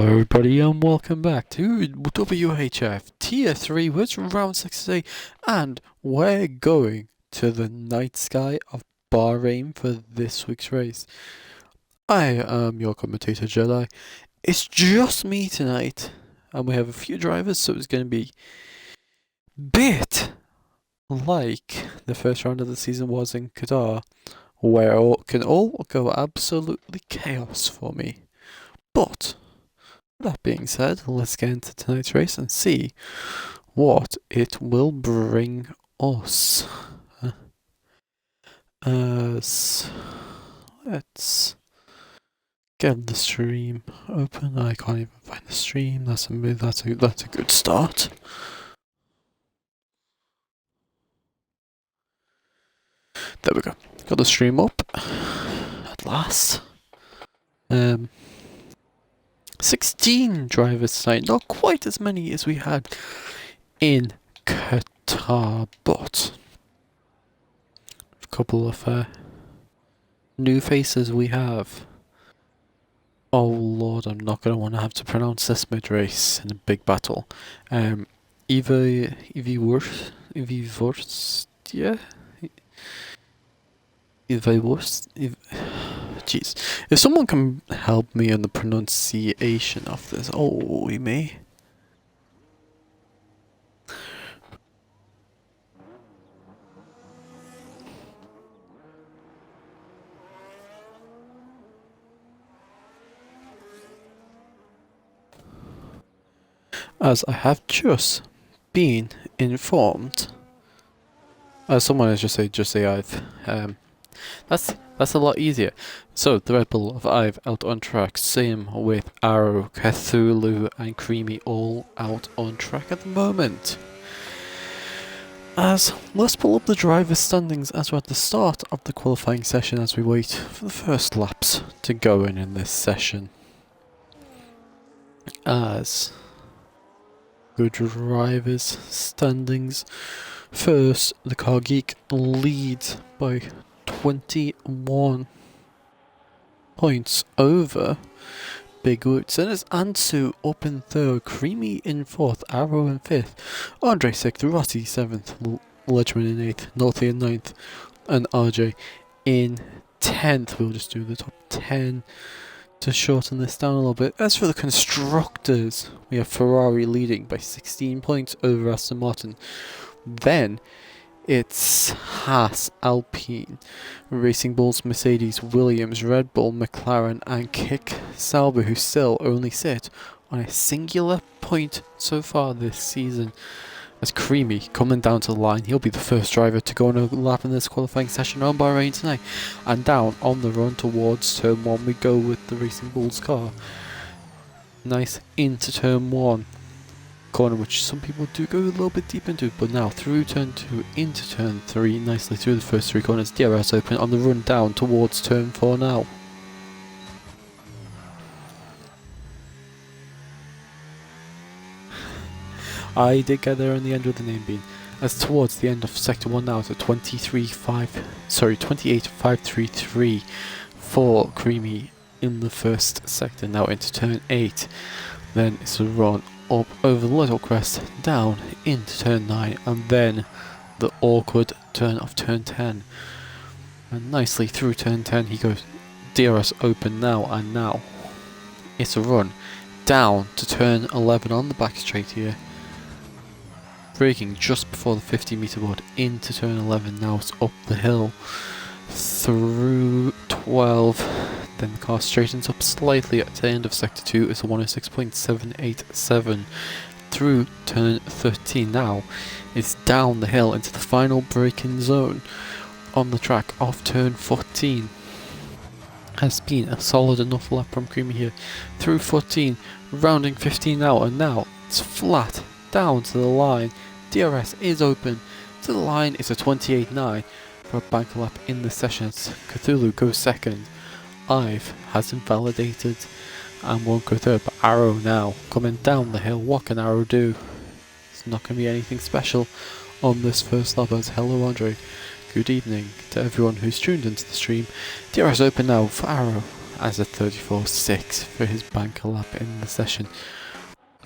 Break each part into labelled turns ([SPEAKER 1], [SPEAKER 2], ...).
[SPEAKER 1] Hello everybody and welcome back to WHF Tier 3 which round 6 today, and we're going to the night sky of Bahrain for this week's race. I am your commentator Jedi. It's just me tonight and we have a few drivers, so it's going to be bit like the first round of the season was in Qatar, where it can all go absolutely chaos for me. But that being said, let's get into tonight's race and see what it will bring us. Let's get the stream open. I can't even find the stream. That's a good start. There we go. Got the stream up at last. 16 drivers tonight, not quite as many as we had in Qatar, but a couple of new faces we have. Oh lord, I'm not going to want to have to pronounce this mid-race in a big battle. Jeez. If someone can help me on the pronunciation of this, oh, we may. As I have just been informed, someone has just say I've, that's a lot easier. So, the Red Bull of Ive out on track, same with Arrow, Cthulhu and Creamy all out on track at the moment. As let's pull up the driver's standings as we're at the start of the qualifying session as we wait for the first laps to go in this session. As good drivers standings, first the Car Geek leads by 21 points over Big Woods, and it's Ansu up in third, Creamy in fourth, Arrow in fifth, Andre sixth, Rossi seventh, Ledgman in eighth, Northy in ninth, and RJ in 10th. We'll just do the top 10 to shorten this down a little bit. As for the constructors, we have Ferrari leading by 16 points over Aston Martin. Then it's Haas, Alpine, Racing Bulls, Mercedes, Williams, Red Bull, McLaren and Kick Sauber, who still only sit on a singular point so far this season. As Creamy coming down to the line, he'll be the first driver to go on a lap in this qualifying session on Bahrain tonight. And down on the run towards turn 1 we go with the Racing Bulls car. Nice into turn 1. Corner which some people do go a little bit deep into, but now through turn 2 into turn 3, nicely through the first 3 corners. DRS open on the run down towards turn 4 now. I did get there in the end with the name being, as towards the end of sector 1 now to 28.533 for Creamy in the first sector. Now into turn 8, then it's a run up over the little crest, down into turn 9, and then the awkward turn of turn 10. And nicely through turn 10 he goes, DRS open now, and now it's a run down to turn 11 on the back straight here. Braking just before the 50-meter board into turn 11, now it's up the hill through 12. Then the car straightens up slightly at the end of sector 2. It's a 106.787 through turn 13. Now it's down the hill into the final braking zone on the track off turn 14. Has been a solid enough lap from Creamy here through 14, rounding 15 now, and now it's flat down to the line. DRS is open to the line. It's a 28.9 for a bank lap in the session. Cthulhu goes second. Ive has invalidated and won't go third, but Arrow now coming down the hill. What can Arrow do? It's not going to be anything special on this first lap. As hello Andre, good evening to everyone who's tuned into the stream. DRS open now for Arrow, as a 34.6 for his banker lap in the session.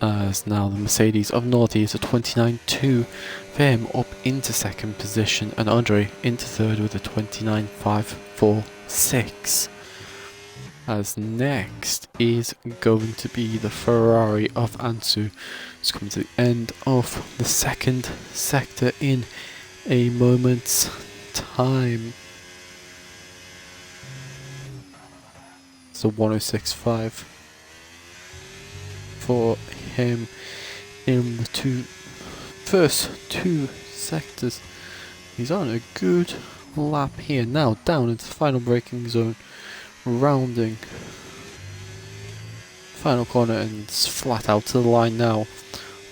[SPEAKER 1] As now the Mercedes of Norty is a 29.2 for him up into second position, and Andre into third with a 29.546. As next is going to be the Ferrari of Ansu. It's coming to the end of the second sector in a moment's time. So 106.5 for him in the first two sectors. He's on a good lap here. Now down into the final braking zone, rounding final corner, and it's flat out to the line now.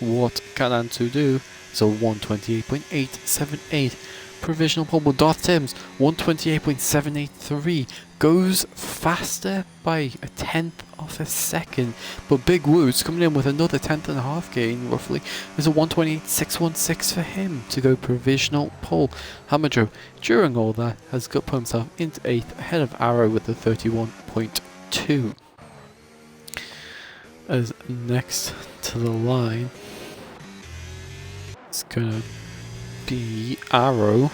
[SPEAKER 1] What can Antu do? It's a 128.878 provisional pole, but Darth Timms 128.783 goes faster by a tenth of a second, but Big Woods coming in with another tenth and a half gain roughly. There's a 128.616 for him to go provisional pole. Hamajo during all that has got put himself into 8th ahead of Arrow with a 31.2. As next to the line, it's gonna be Arrow.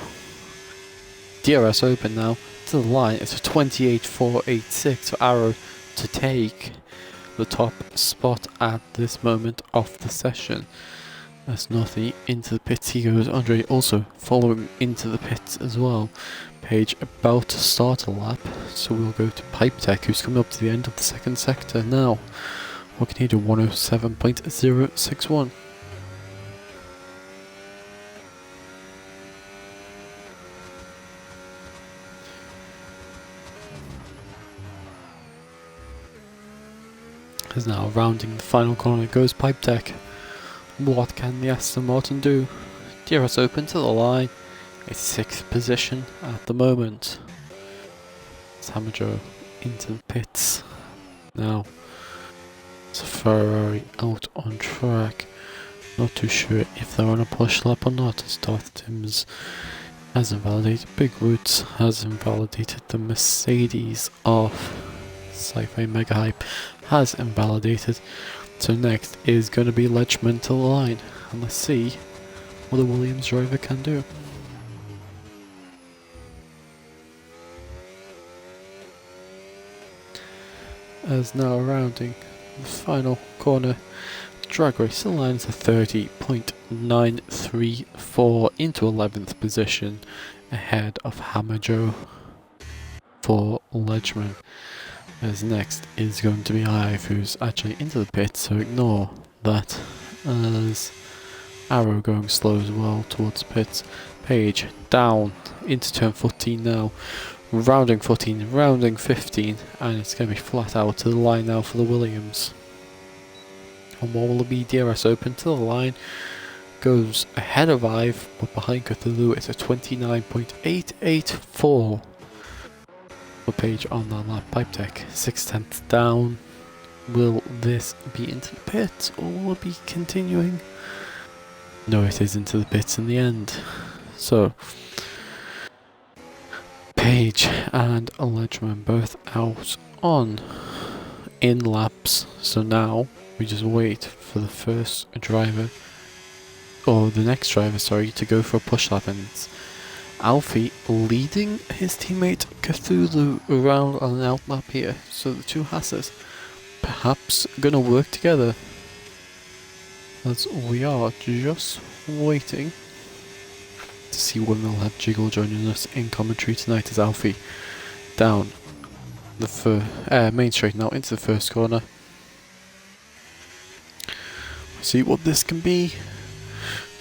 [SPEAKER 1] DRS open now to the line. It's a 28.486 for Arrow to take the top spot at this moment of the session. That's Northy into the pits. He goes. Andre also following into the pits as well. Page about to start a lap, so we'll go to Pipe Tech, who's coming up to the end of the second sector now. What can he do? 107.061. As now rounding the final corner goes Pipe Tech. What can the Aston Martin do? DRS open to the line. It's 6th position at the moment. It's Hamajo into the pits. Now it's a Ferrari out on track. Not too sure if they're on a push lap or not, as Darth Timms has invalidated. Big Woods has invalidated. The Mercedes of Sci-Fi Mega Hype has invalidated. So next is going to be Ledgman to the line, and let's see what the Williams driver can do. As now rounding the final corner, drag race to the line is a 30.934 into 11th position ahead of Hamajo for Ledgman. As next is going to be Ive, who's actually into the pit, so ignore that. As Arrow going slow as well towards pits. Page down into turn 14 now. Rounding 14, rounding 15, and it's going to be flat out to the line now for the Williams. And what will it be? DRS open to the line. Goes ahead of Ive, but behind Cthulhu it's a 29.884. Page on that lap. Pipe Tech 6/10 down. Will this be into the pits or will it be continuing? No, it is into the pits in the end. So Page and Ledgman both out on in laps. So now we just wait for the first driver, or the next driver, sorry, to go for a push lap, and it's Alfie leading his teammate Cthulhu around on an out lap here. So the two Hasses perhaps gonna work together, as we are just waiting to see when they'll have Jiggle joining us in commentary tonight. As Alfie down the main straight now into the first corner. See what this can be.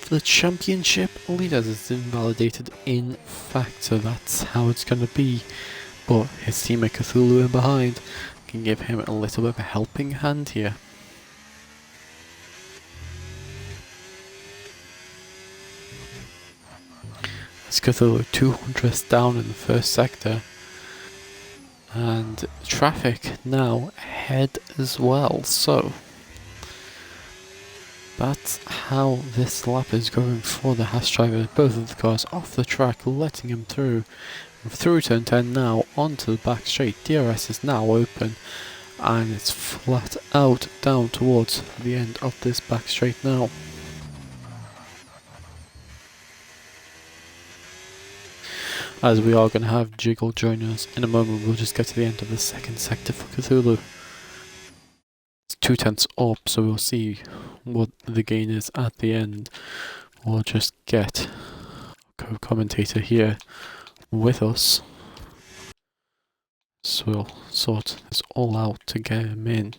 [SPEAKER 1] The championship leader is invalidated in fact, so that's how it's going to be, but his teammate Cthulhu in behind can give him a little bit of a helping hand here. It's Cthulhu 200th down in the first sector, and traffic now ahead as well, so that's how this lap is going for the Haas driver. Both of the cars off the track, letting him through. through turn 10 now, onto the back straight. DRS is now open, and it's flat out down towards the end of this back straight now. As we are going to have Jiggle join us in a moment, we'll just get to the end of the second sector for Cthulhu. It's 2/10 up, so we'll see what the gain is at the end. We'll just get a co-commentator here with us, so we'll sort this all out to get him in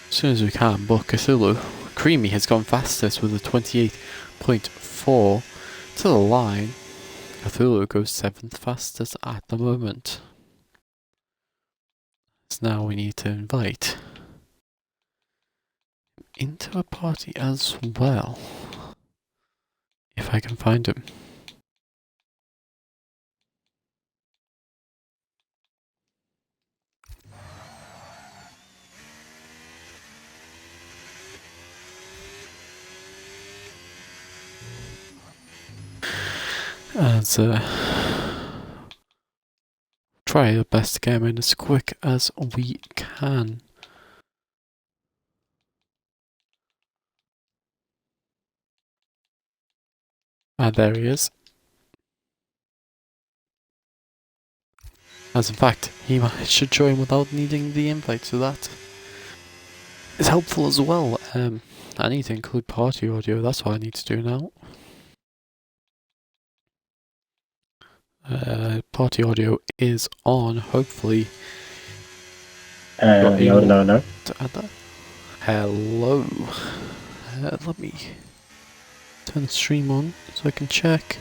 [SPEAKER 1] as soon as we can. But Cthulhu, Creamy has gone fastest with a 28.4 to the line. Cthulhu goes 7th fastest at the moment. So now we need to invite into a party as well, if I can find him. As try our best to get him in as quick as we can. There he is. As in fact, he managed to join without needing the invite, so that is helpful as well. I need to include party audio, that's what I need to do now. Party audio is on, hopefully.
[SPEAKER 2] No.
[SPEAKER 1] To add that. Hello. Let me turn the stream on so I can check.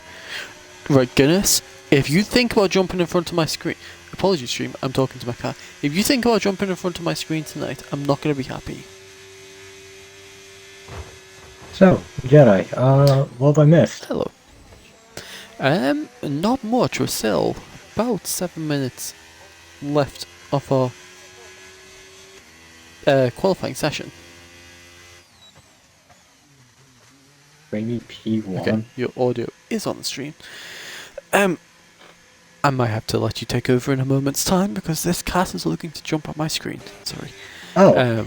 [SPEAKER 1] Right, Guinness, if you think about jumping in front of my screen, apologies stream, I'm talking to my cat. If you think about jumping in front of my screen tonight, I'm not going to be happy.
[SPEAKER 2] So, Jedi, what have I missed?
[SPEAKER 1] Hello. Not much. We're still about 7 minutes left of our qualifying session.
[SPEAKER 2] Rainy P1.
[SPEAKER 1] Okay, your audio is on the stream. I might have to let you take over in a moment's time because this cat is looking to jump on my screen. Sorry.
[SPEAKER 2] Oh.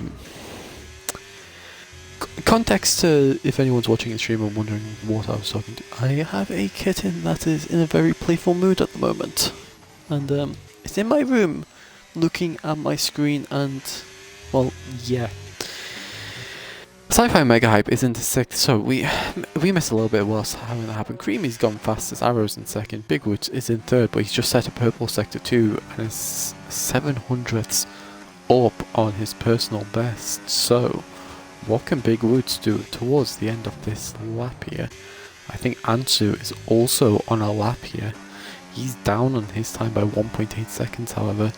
[SPEAKER 1] Context to if anyone's watching the stream and wondering what I was talking to. I have a kitten that is in a very playful mood at the moment, and it's in my room, looking at my screen, and well, yeah. Sci-Fi Mega Hype is into 6th, so we missed a little bit of what's having that happen. Creamy's gone fastest, Arrow's in 2nd, Big Woods is in 3rd, but he's just set a purple sector 2 and is 700ths up on his personal best. So what can Big Woods do towards the end of this lap here? I think Ansu is also on a lap here. He's down on his time by 1.8 seconds, however.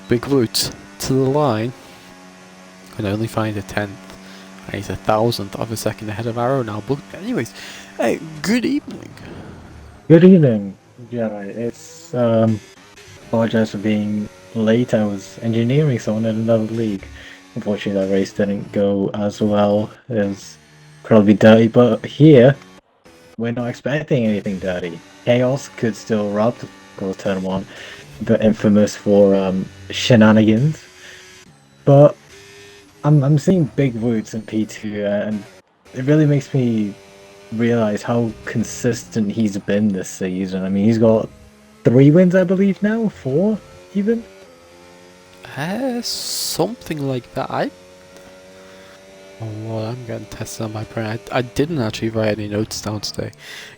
[SPEAKER 1] Big Woods to the line can only find a 10th. And he's 1,000th of a second ahead of Arrow now. But anyways, hey, good evening.
[SPEAKER 2] Good evening, Jedi. It's, apologize for being late. I was engineering someone in another league. Unfortunately, that race didn't go as well. It was probably dirty, but here, we're not expecting anything dirty. Chaos could still erupt, of course, turn 1, but infamous for shenanigans. But I'm seeing Big Woods in P2, and it really makes me realize how consistent he's been this season. I mean, he's got 3 wins, I believe now, 4 even.
[SPEAKER 1] Something like that. Oh Lord, I'm getting tested on my brain. I didn't actually write any notes down today.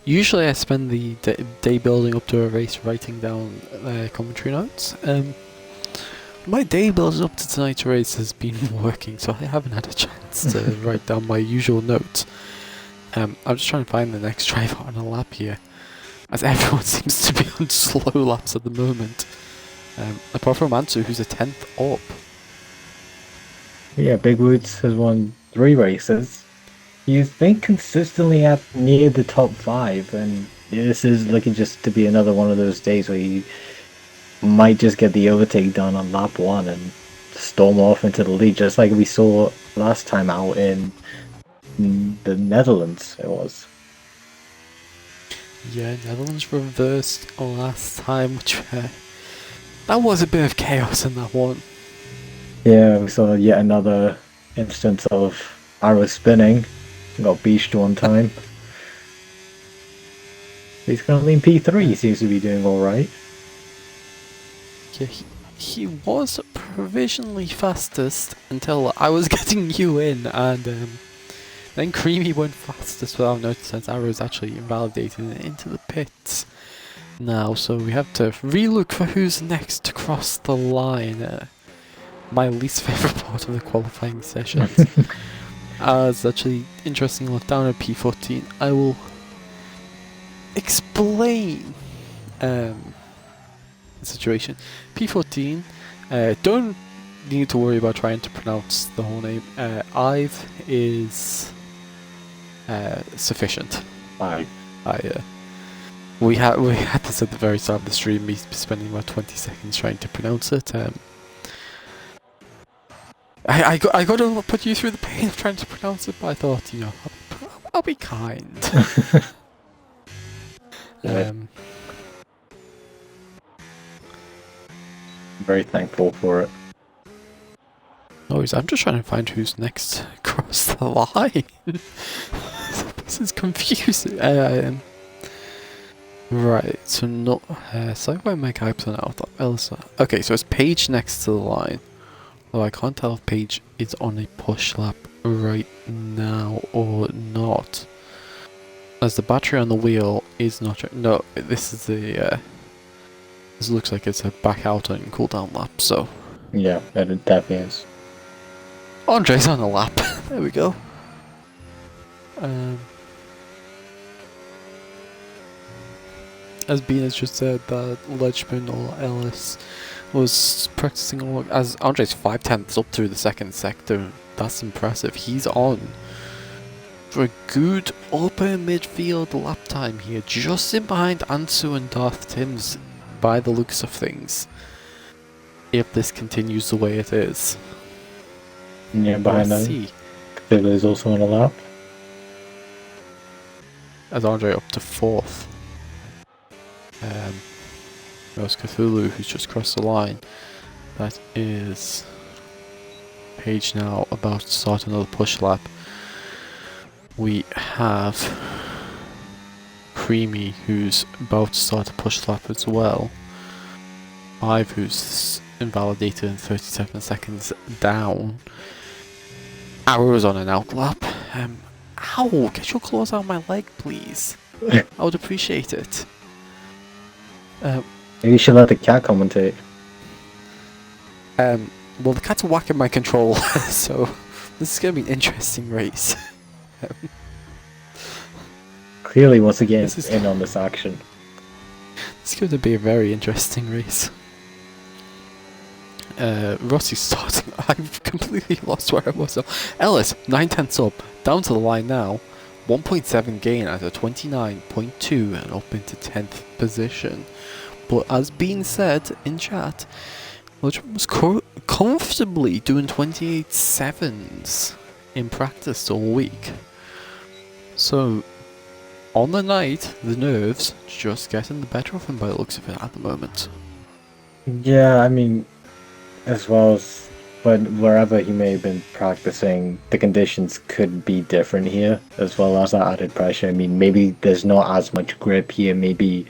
[SPEAKER 1] Usually I spend the day building up to a race writing down commentary notes. My day building up to tonight's race has been working, so I haven't had a chance to write down my usual notes. I'm just trying to find the next driver on a lap here, as everyone seems to be on slow laps at the moment. Apart from Ansu, who's a 10th up.
[SPEAKER 2] Yeah, Big Woods has won 3 races. He's been consistently at near the top 5, and this is looking just to be another one of those days where he might just get the overtake done on lap 1 and storm off into the lead, just like we saw last time out in the Netherlands. It was.
[SPEAKER 1] Yeah, Netherlands reversed last time, which that was a bit of chaos in that one.
[SPEAKER 2] Yeah, we saw yet another instance of arrow spinning. Got beached one time. He's currently in P3, he seems to be doing alright.
[SPEAKER 1] Yeah, he was provisionally fastest until I was getting you in, and then Creamy went fastest without notice since Arrow's actually invalidated into the pits now, so we have to relook for who's next to cross the line. My least favourite part of the qualifying sessions. It's actually interesting look down at P14. I will explain the situation. P14, don't need to worry about trying to pronounce the whole name. Ive is sufficient.
[SPEAKER 2] Aye.
[SPEAKER 1] We had this at the very start of the stream, me spending about 20 seconds trying to pronounce it. I got to put you through the pain of trying to pronounce it, but I thought, you know, I'll be kind.
[SPEAKER 2] Very thankful for it.
[SPEAKER 1] No worries, I'm just trying to find who's next across the line. This is confusing. Right, so not Sci-Fi Meg hypes on out. Elsa. Okay, so it's Paige next to the line. Though I can't tell if Paige is on a push lap right now or not. As the battery on the wheel is not. No, this is the. This looks like it's a back out and cool down lap, so.
[SPEAKER 2] Yeah, it definitely is.
[SPEAKER 1] Andre's on a lap. There we go. As Bean has just said, that Ledgman or Ellis was practicing along as Andre's 5/10ths up through the second sector. That's impressive. He's on for a good upper midfield lap time here, just in behind Ansu and Darth Timms by the looks of things. If this continues the way it is.
[SPEAKER 2] Yeah, behind them. Cthulhu is also on a lap.
[SPEAKER 1] As Andre up to 4th. There's Cthulhu who's just crossed the line. That is Paige now about to start another push lap. We have Creamy who's about to start a push lap as well. Ive who's invalidated in 37 seconds down. Arrow's on an out lap. Ow, get your claws out of my leg please. I would appreciate it.
[SPEAKER 2] Maybe you should let the cat commentate.
[SPEAKER 1] Well, the cat's whacking my control, so this is going to be an interesting race.
[SPEAKER 2] Clearly, once again, in on this action.
[SPEAKER 1] It's going to be a very interesting race. Rossi's starting. I've completely lost where I was. Ellis, 9/10ths up, down to the line now. 1.7 gain at a 29.2 and up into 10th position. But as being said in chat, Lodgman was comfortably doing 28.7s in practice all week. So, on the night, the nerves just getting the better of him by the looks of it at the moment.
[SPEAKER 2] Yeah, I mean, as well as wherever he may have been practicing, the conditions could be different here, as well as that added pressure. I mean, maybe there's not as much grip here, maybe,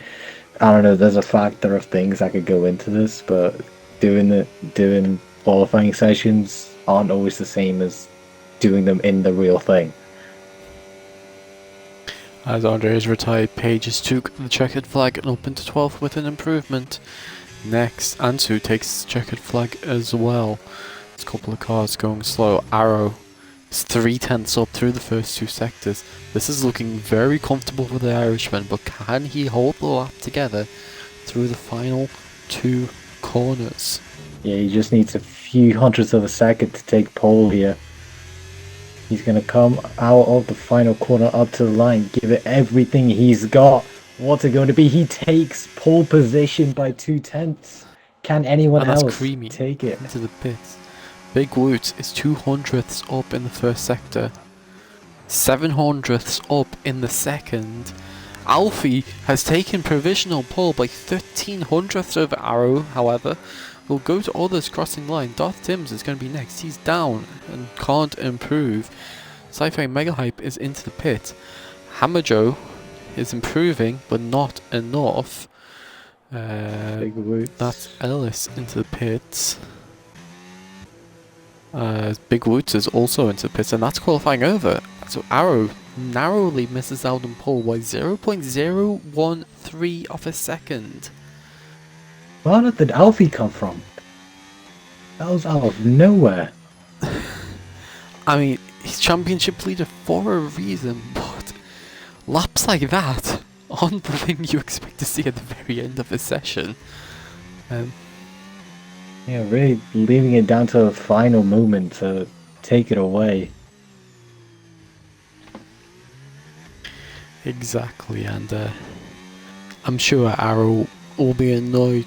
[SPEAKER 2] I don't know, there's a factor of things that could go into this, but doing qualifying sessions aren't always the same as doing them in the real thing.
[SPEAKER 1] As Andre is retired, Paige has took the checkered flag and up into 12th with an improvement. Next, Ansu takes the checkered flag as well. There's a couple of cars going slow. Arrow is 3/10ths up through the first two sectors. This is looking very comfortable for the Irishman, but can he hold the lap together through the final two corners?
[SPEAKER 2] Yeah, he just needs a few hundredths of a second to take pole here. He's going to come out of the final corner up to the line, give it everything he's got. What's it going to be? He takes pole position by 2/10ths. Can anyone else
[SPEAKER 1] Creamy
[SPEAKER 2] take it?
[SPEAKER 1] into the pits. Big Woot is 200ths up in the first sector, 700ths up in the second, Alfie has taken provisional pole by 1300ths over Arrow, however. We'll go to others crossing line. Darth Timms is going to be next. He's down and can't improve. Sci-Fi Mega Hype is into the pit. Hammer Joe is improving, but not enough.
[SPEAKER 2] Big Woots.
[SPEAKER 1] That's Ellis into the pits. Big Woots is also into the pits, and that's qualifying over. So Arrow narrowly misses out on pole by 0.013 of a second.
[SPEAKER 2] Where did Alfie come from? That was out of nowhere.
[SPEAKER 1] I mean, he's championship leader for a reason, but laps like that aren't the thing you expect to see at the very end of a session.
[SPEAKER 2] Yeah, really leaving it down to a final moment to take it away.
[SPEAKER 1] Exactly, and I'm sure Arrow will be annoyed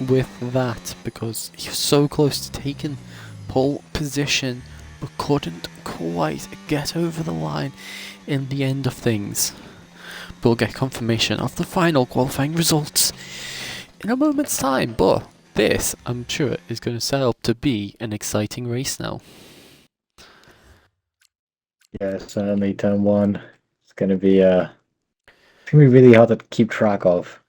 [SPEAKER 1] with that because he was so close to taking pole position but couldn't quite get over the line in the end of things. We'll get confirmation of the final qualifying results in a moment's time, but this, I'm sure, is going to set up to be an exciting race now.
[SPEAKER 2] Yeah, certainly turn one. It's gonna be really hard to keep track of.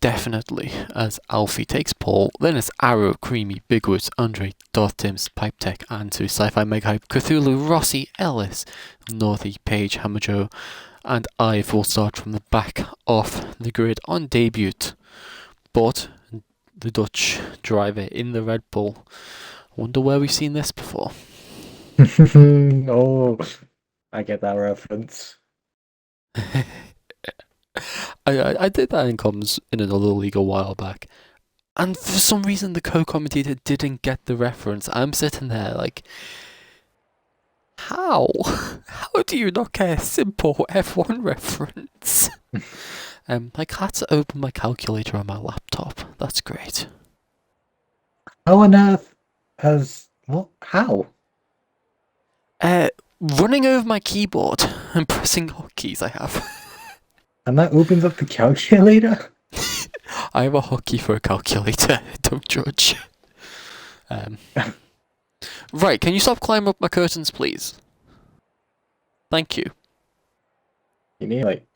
[SPEAKER 1] Definitely, as Alfie takes pole, then it's Arrow, Creamy, Bigwoods, Andre, Darth Timms, Pipe Tech, Antu, Sci-Fi Mega Hype, Cthulhu, Rossi, Ellis, Northy, Page, Hammer Joe, and Ive will start from the back of the grid on debut. But the Dutch driver in the Red Bull, I wonder where we've seen this before.
[SPEAKER 2] Oh, I get that reference.
[SPEAKER 1] I did that in comms in another league a while back, and for some reason the co-commentator didn't get the reference. I'm sitting there like, how? How do you not get a simple F1 reference? I had to open my calculator on my laptop. That's great.
[SPEAKER 2] How on earth has what? How?
[SPEAKER 1] Running over my keyboard and pressing hotkeys I have.
[SPEAKER 2] And that opens up the calculator?
[SPEAKER 1] I have a hotkey for a calculator, don't judge. Right, can you stop climbing up my curtains, please? Thank you.
[SPEAKER 2] You need like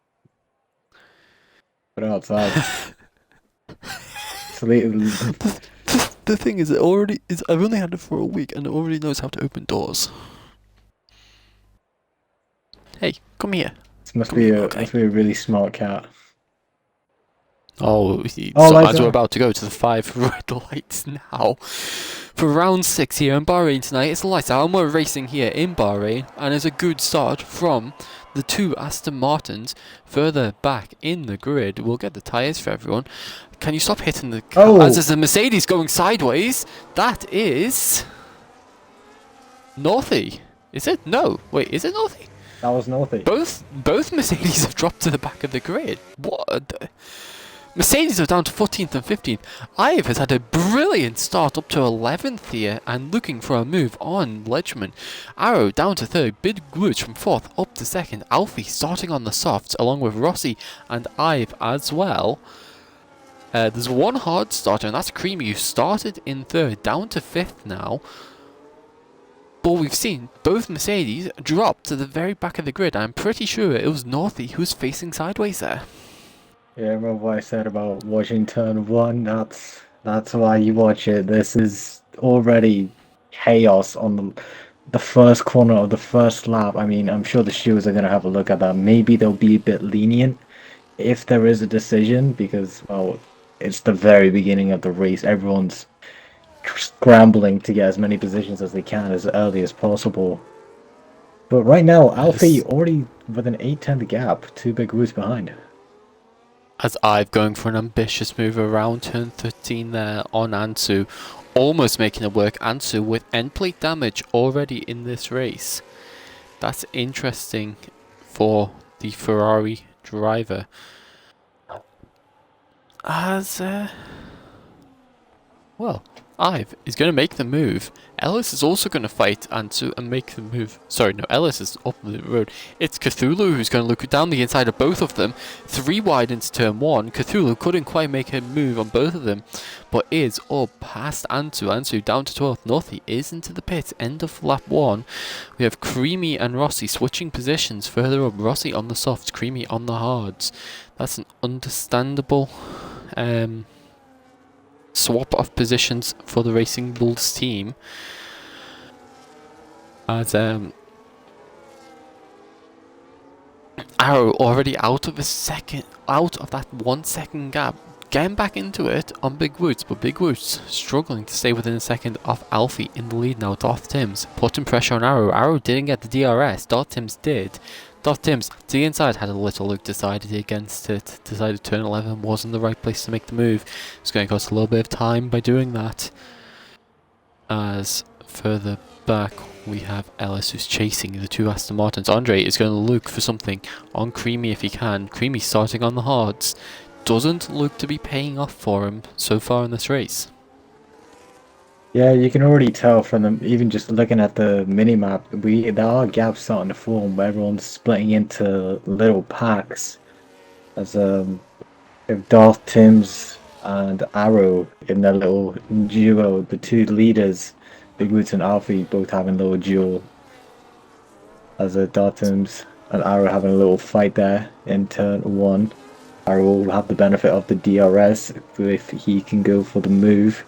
[SPEAKER 2] put it outside.
[SPEAKER 1] The thing is, I've only had it for a week and it already knows how to open doors. Hey, come here.
[SPEAKER 2] This must be a really smart cat.
[SPEAKER 1] So as we're about to go to the 5 red lights now. For round 6 here in Bahrain tonight, it's lights out and we're racing here in Bahrain, and it's a good start from the 2 Aston Martins further back in the grid. We'll get the tyres for everyone. Can you stop hitting the car?
[SPEAKER 2] Oh.
[SPEAKER 1] As there's a Mercedes going sideways. That is Northy. Is it? No. Wait, is it Northy?
[SPEAKER 2] That was Northy.
[SPEAKER 1] Both Mercedes have dropped to the back of the grid. What? Mercedes are down to 14th and 15th. Ive has had a brilliant start up to 11th here and looking for a move on Ledgman. Arrow down to 3rd, Big Woods from 4th up to 2nd. Alfie starting on the softs along with Rossi and Ive as well. There's one hard starter and that's Creamy, who started in 3rd down to 5th now. But we've seen both Mercedes drop to the very back of the grid. I'm pretty sure it was Northy who was facing sideways there.
[SPEAKER 2] Yeah, remember what I said about watching turn 1? That's why you watch it. This is already chaos on the first corner of the first lap. I mean, I'm sure the stewards are going to have a look at that. Maybe they'll be a bit lenient if there is a decision because, well, it's the very beginning of the race. Everyone's scrambling to get as many positions as they can as early as possible. But right now, Alfie already with an 8-10 gap, 2 Big Woods behind.
[SPEAKER 1] As Ive going for an ambitious move around turn 13 there on Ansu, almost making it work. Ansu with end plate damage already in this race. That's interesting for the Ferrari driver. As well, Ive is going to make the move. Ellis is also going to fight Ansu and make the move. Sorry, no, Ellis is up the road. It's Cthulhu who's going to look down the inside of both of them. 3 wide into turn 1. Cthulhu couldn't quite make a move on both of them, but is up past Ansu. Ansu down to 12th. Northy is into the pit. End of lap 1. We have Creamy and Rossi switching positions further up. Rossi on the softs, Creamy on the hards. That's an understandable swap of positions for the Racing Bulls team, as Arrow already out of that 1 second gap, getting back into it on Big Woods, but Big Woods struggling to stay within a second of Alfie in the lead now. Darth Timms putting pressure on Arrow. Arrow didn't get the DRS, Darth Timms did. Darth Timms to the inside had a little look, decided against it, decided turn 11 wasn't the right place to make the move. It's going to cost a little bit of time by doing that. As further back we have Ellis who's chasing the 2 Aston Martins. Andre is going to look for something on Creamy if he can. Creamy starting on the hards. Doesn't look to be paying off for him so far in this race.
[SPEAKER 2] Yeah, you can already tell from them, even just looking at the mini-map, there are gaps starting to form where everyone's splitting into little packs. As if Darth Timms and Arrow in their little duo, the 2 leaders, Big Woods and Alfie, both having a little duel. As Darth Timms and Arrow having a little fight there in turn 1. Arrow will have the benefit of the DRS if he can go for the move.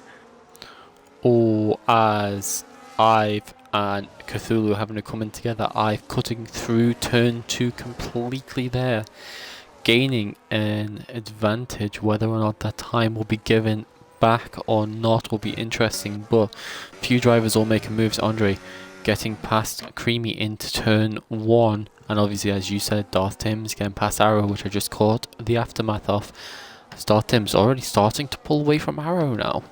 [SPEAKER 1] Or as Ive and Cthulhu having to come in together. Ive cutting through turn 2 completely there, gaining an advantage. Whether or not that time will be given back or not will be interesting, but few drivers all making moves. Andre getting past Creamy into turn 1, and obviously, as you said, Darth Timms getting past Arrow, which I just caught the aftermath of. Darth Timms already starting to pull away from Arrow now.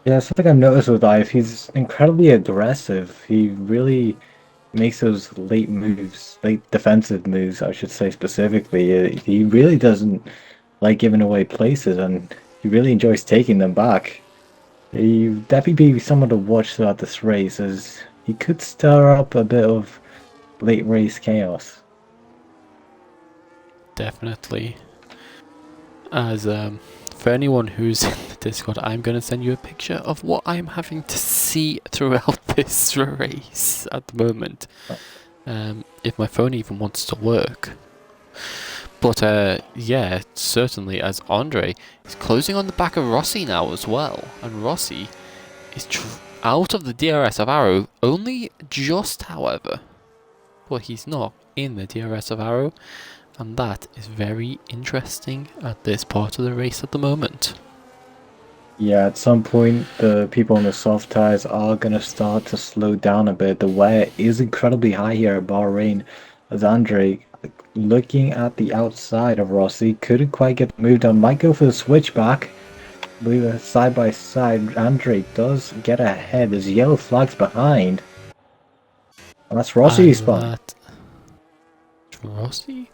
[SPEAKER 2] Yeah, something I've noticed with Ive, he's incredibly aggressive. He really makes those late moves, late defensive moves, I should say specifically. He really doesn't like giving away places, and he really enjoys taking them back. He definitely be someone to watch throughout this race, as he could stir up a bit of late race chaos.
[SPEAKER 1] Definitely. As for anyone who's in the Discord, I'm going to send you a picture of what I'm having to see throughout this race at the moment. If my phone even wants to work. But yeah, certainly, as Andre is closing on the back of Rossi now as well. And Rossi is out of the DRS of Arrow, only just, however. But he's not in the DRS of Arrow. And that is very interesting at this part of the race at the moment.
[SPEAKER 2] Yeah, at some point, the people on the soft tires are going to start to slow down a bit. The wear is incredibly high here at Bahrain, as Andre, looking at the outside of Rossi, couldn't quite get the move done. Might go for the switchback. I believe side by side, Andre does get ahead. There's yellow flags behind. And that's Rossi's spot.
[SPEAKER 1] Rossi?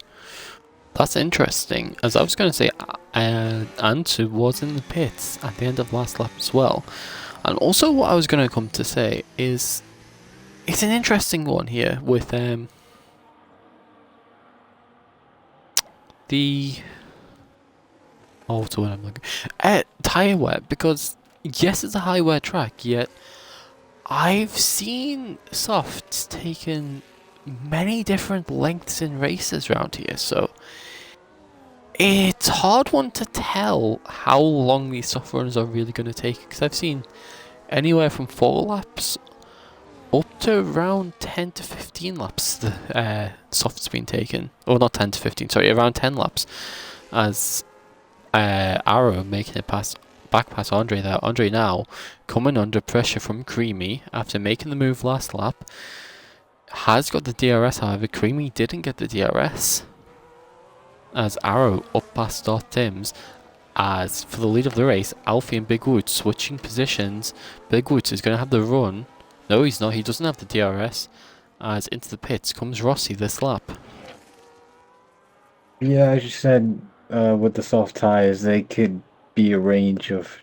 [SPEAKER 1] That's interesting, as I was going to say, Ansu was in the pits at the end of last lap as well. And also what I was going to come to say is, it's an interesting one here with the... oh, what's the word I'm looking... tyre wear, because yes, it's a high wear track, yet I've seen softs taken many different lengths in races around here, so it's hard one to tell how long these soft runs are really going to take, because I've seen anywhere from 4 laps up to around 10 to 15 laps the soft's been taken. Or not 10 to 15, sorry, around 10 laps, as Arrow making it back past Andre there. Andre now coming under pressure from Creamy after making the move last lap. Has got the DRS, however. Creamy didn't get the DRS. As Arrow up past Darth Timms. As for the lead of the race, Alfie and Big Woods switching positions. Big Woods is going to have the run. No, he's not. He doesn't have the DRS. As into the pits comes Rossi this lap.
[SPEAKER 2] Yeah, as you said, with the soft tires, they could be a range of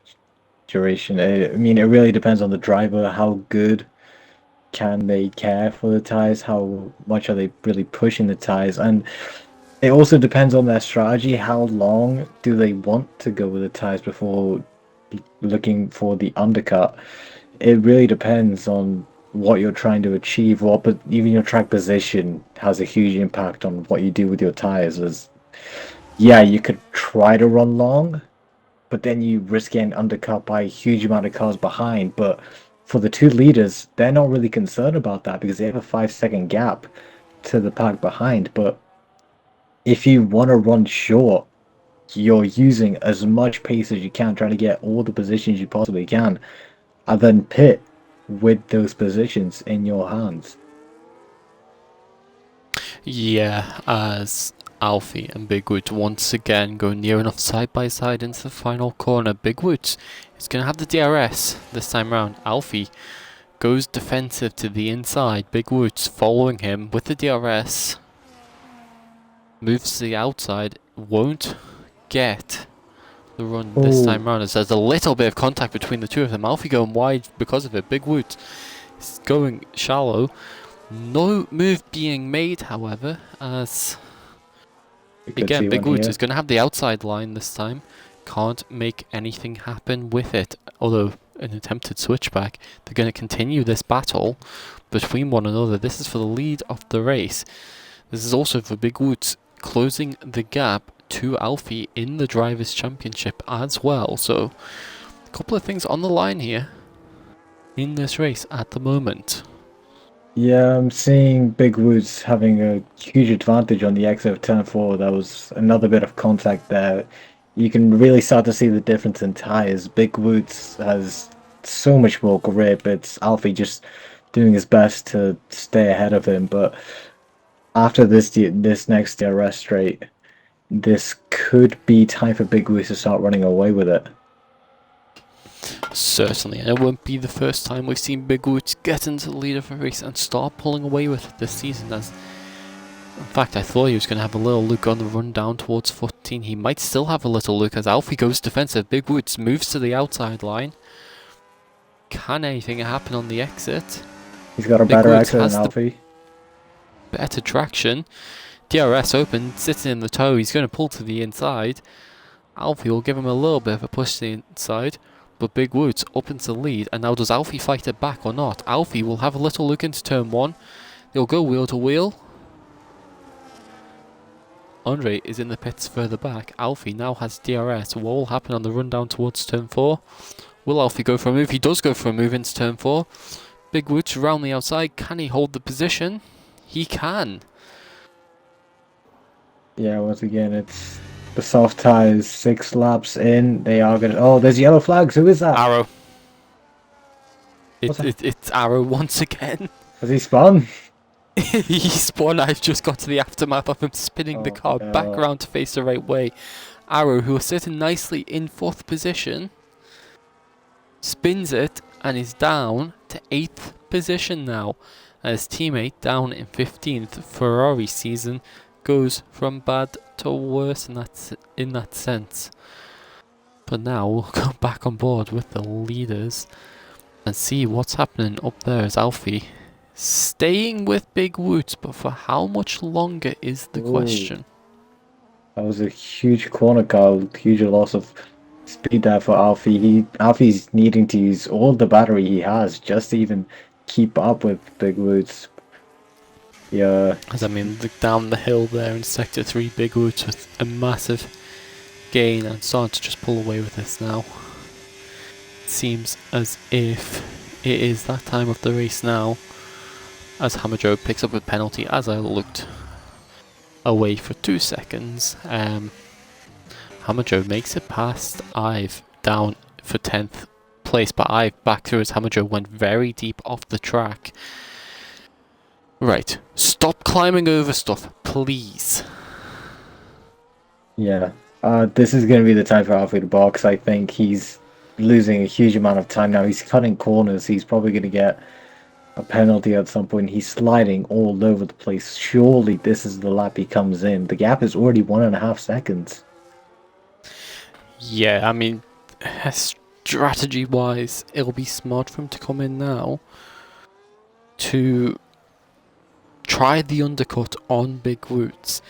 [SPEAKER 2] duration. I mean, it really depends on the driver. How good can they care for the tires? How much are they really pushing the tires? And it also depends on their strategy. How long do they want to go with the tires before looking for the undercut? It really depends on what you're trying to achieve. But even your track position has a huge impact on what you do with your tires. As yeah, you could try to run long, but then you risk getting undercut by a huge amount of cars behind. But for the two leaders, they're not really concerned about that because they have a 5 second gap to the pack behind. But if you want to run short, you're using as much pace as you can, trying to get all the positions you possibly can, and then pit with those positions in your hands.
[SPEAKER 1] Yeah, as Alfie and Big Woods once again go near enough side by side into the final corner. Big Woods is going to have the DRS this time round. Alfie goes defensive to the inside. Big Woods following him with the DRS. Moves to the outside. Won't get the run this time round as there's a little bit of contact between the two of them. Alfie going wide because of it. Big Woods is going shallow. No move being made, however, as again Big Woods is going to have the outside line this time. Can't make anything happen with it. Although an attempted switchback, they're going to continue this battle between one another. This is for the lead of the race. This is also for Big Woods closing the gap to Alfie in the Drivers' Championship as well. So a couple of things on the line here in this race at the moment.
[SPEAKER 2] Yeah, I'm seeing Big Woods having a huge advantage on the exit of turn 4. That was another bit of contact there. You can really start to see the difference in tires. Big Woods has so much more grip. It's Alfie just doing his best to stay ahead of him. But after this next DRS straight, this could be time for Big Woods to start running away with it.
[SPEAKER 1] Certainly, and it won't be the first time we've seen Big Woods get into the lead of a race and start pulling away with it this season. As in fact, I thought he was going to have a little look on the run down towards 14. He might still have a little look as Alfie goes defensive. Big Woods moves to the outside line. Can anything happen on the exit?
[SPEAKER 2] He's got a
[SPEAKER 1] Big
[SPEAKER 2] better
[SPEAKER 1] Woods
[SPEAKER 2] exit
[SPEAKER 1] has
[SPEAKER 2] than Alfie.
[SPEAKER 1] Better traction. DRS open, sitting in the toe. He's going to pull to the inside. Alfie will give him a little bit of a push to the inside. But Big Woods up into the lead, and now does Alfie fight it back or not? Alfie will have a little look into turn 1. They'll go wheel to wheel. Andre is in the pits further back. Alfie now has DRS. What will happen on the run down towards turn 4? Will Alfie go for a move? He does go for a move into turn 4. Big Woods around the outside. Can he hold the position? He can.
[SPEAKER 2] Yeah, once again, it's the soft tires, 6 laps in. They are gonna. Oh, there's yellow flags. Who is that?
[SPEAKER 1] Arrow. It's Arrow once again.
[SPEAKER 2] Has he spun?
[SPEAKER 1] He spun. I've just got to the aftermath of him spinning the car back around to face the right way. Arrow, who was sitting nicely in 4th position, spins it and is down to 8th position now. And his teammate down in 15th. Ferrari season goes from bad to worse in that sense. But now we'll go back on board with the leaders and see what's happening up there as Alfie staying with Big Woods, but for how much longer is the question.
[SPEAKER 2] That was a huge corner car, huge loss of speed there for Alfie. Alfie's needing to use all the battery he has just to even keep up with Big Woods. Yeah.
[SPEAKER 1] As I mean, down the hill there in Sector 3, Big Woods with a massive gain and starting to just pull away with this now. It seems as if it is that time of the race now, as Hammer Joe picks up a penalty as I looked away for 2 seconds. Hammer Joe makes it past Ive down for 10th place, but Ive back through as Hammer Joe went very deep off the track. Right, stop climbing over stuff, please.
[SPEAKER 2] Yeah, this is going to be the time for Alfie to box. I think he's losing a huge amount of time now. He's cutting corners. He's probably going to get a penalty at some point. He's sliding all over the place. Surely this is the lap he comes in. The gap is already 1.5 seconds.
[SPEAKER 1] Yeah, I mean, strategy-wise, it'll be smart for him to come in now to try the undercut on Big Woots.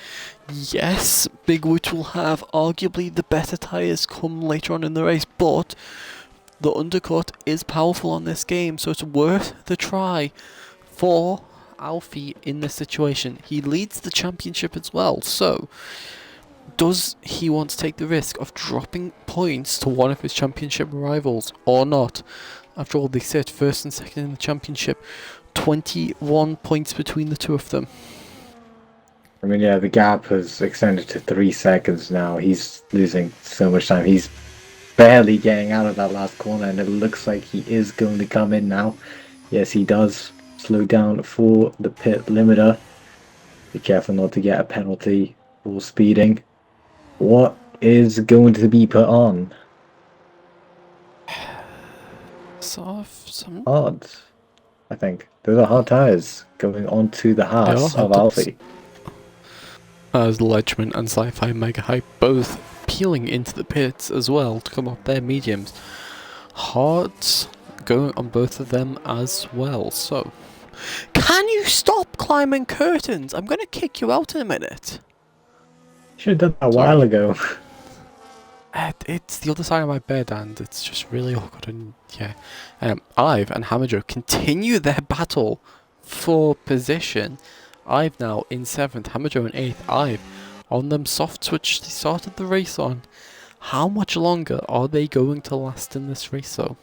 [SPEAKER 1] Yes, Big Woots will have arguably the better tyres come later on in the race, but the undercut is powerful on this game, so it's worth the try for Alfie in this situation. He leads the championship as well, so does he want to take the risk of dropping points to one of his championship rivals or not? After all, they sit first and second in the championship, 21 points between the two of them.
[SPEAKER 2] I mean, yeah, the gap has extended to 3 seconds now. He's losing so much time. He's barely getting out of that last corner, and it looks like he is going to come in now. Yes, he does slow down for the pit limiter. Be careful not to get a penalty for speeding. What is going to be put on?
[SPEAKER 1] Some
[SPEAKER 2] Hard, I think. Those are hard tires going onto the hearts of Alfie.
[SPEAKER 1] As Ledgman and Sci-Fi Mega Hype both peeling into the pits as well to come up their mediums. Hards going on both of them as well, so... Can you stop climbing curtains? I'm gonna kick you out in a minute.
[SPEAKER 2] Should have done that a while ago.
[SPEAKER 1] It's the other side of my bed and it's just really awkward and yeah. Ive and Hamajo continue their battle for position. Ive now in 7th, Hamajo in 8th. Ive on them soft switch they started the race on. How much longer are they going to last in this race though?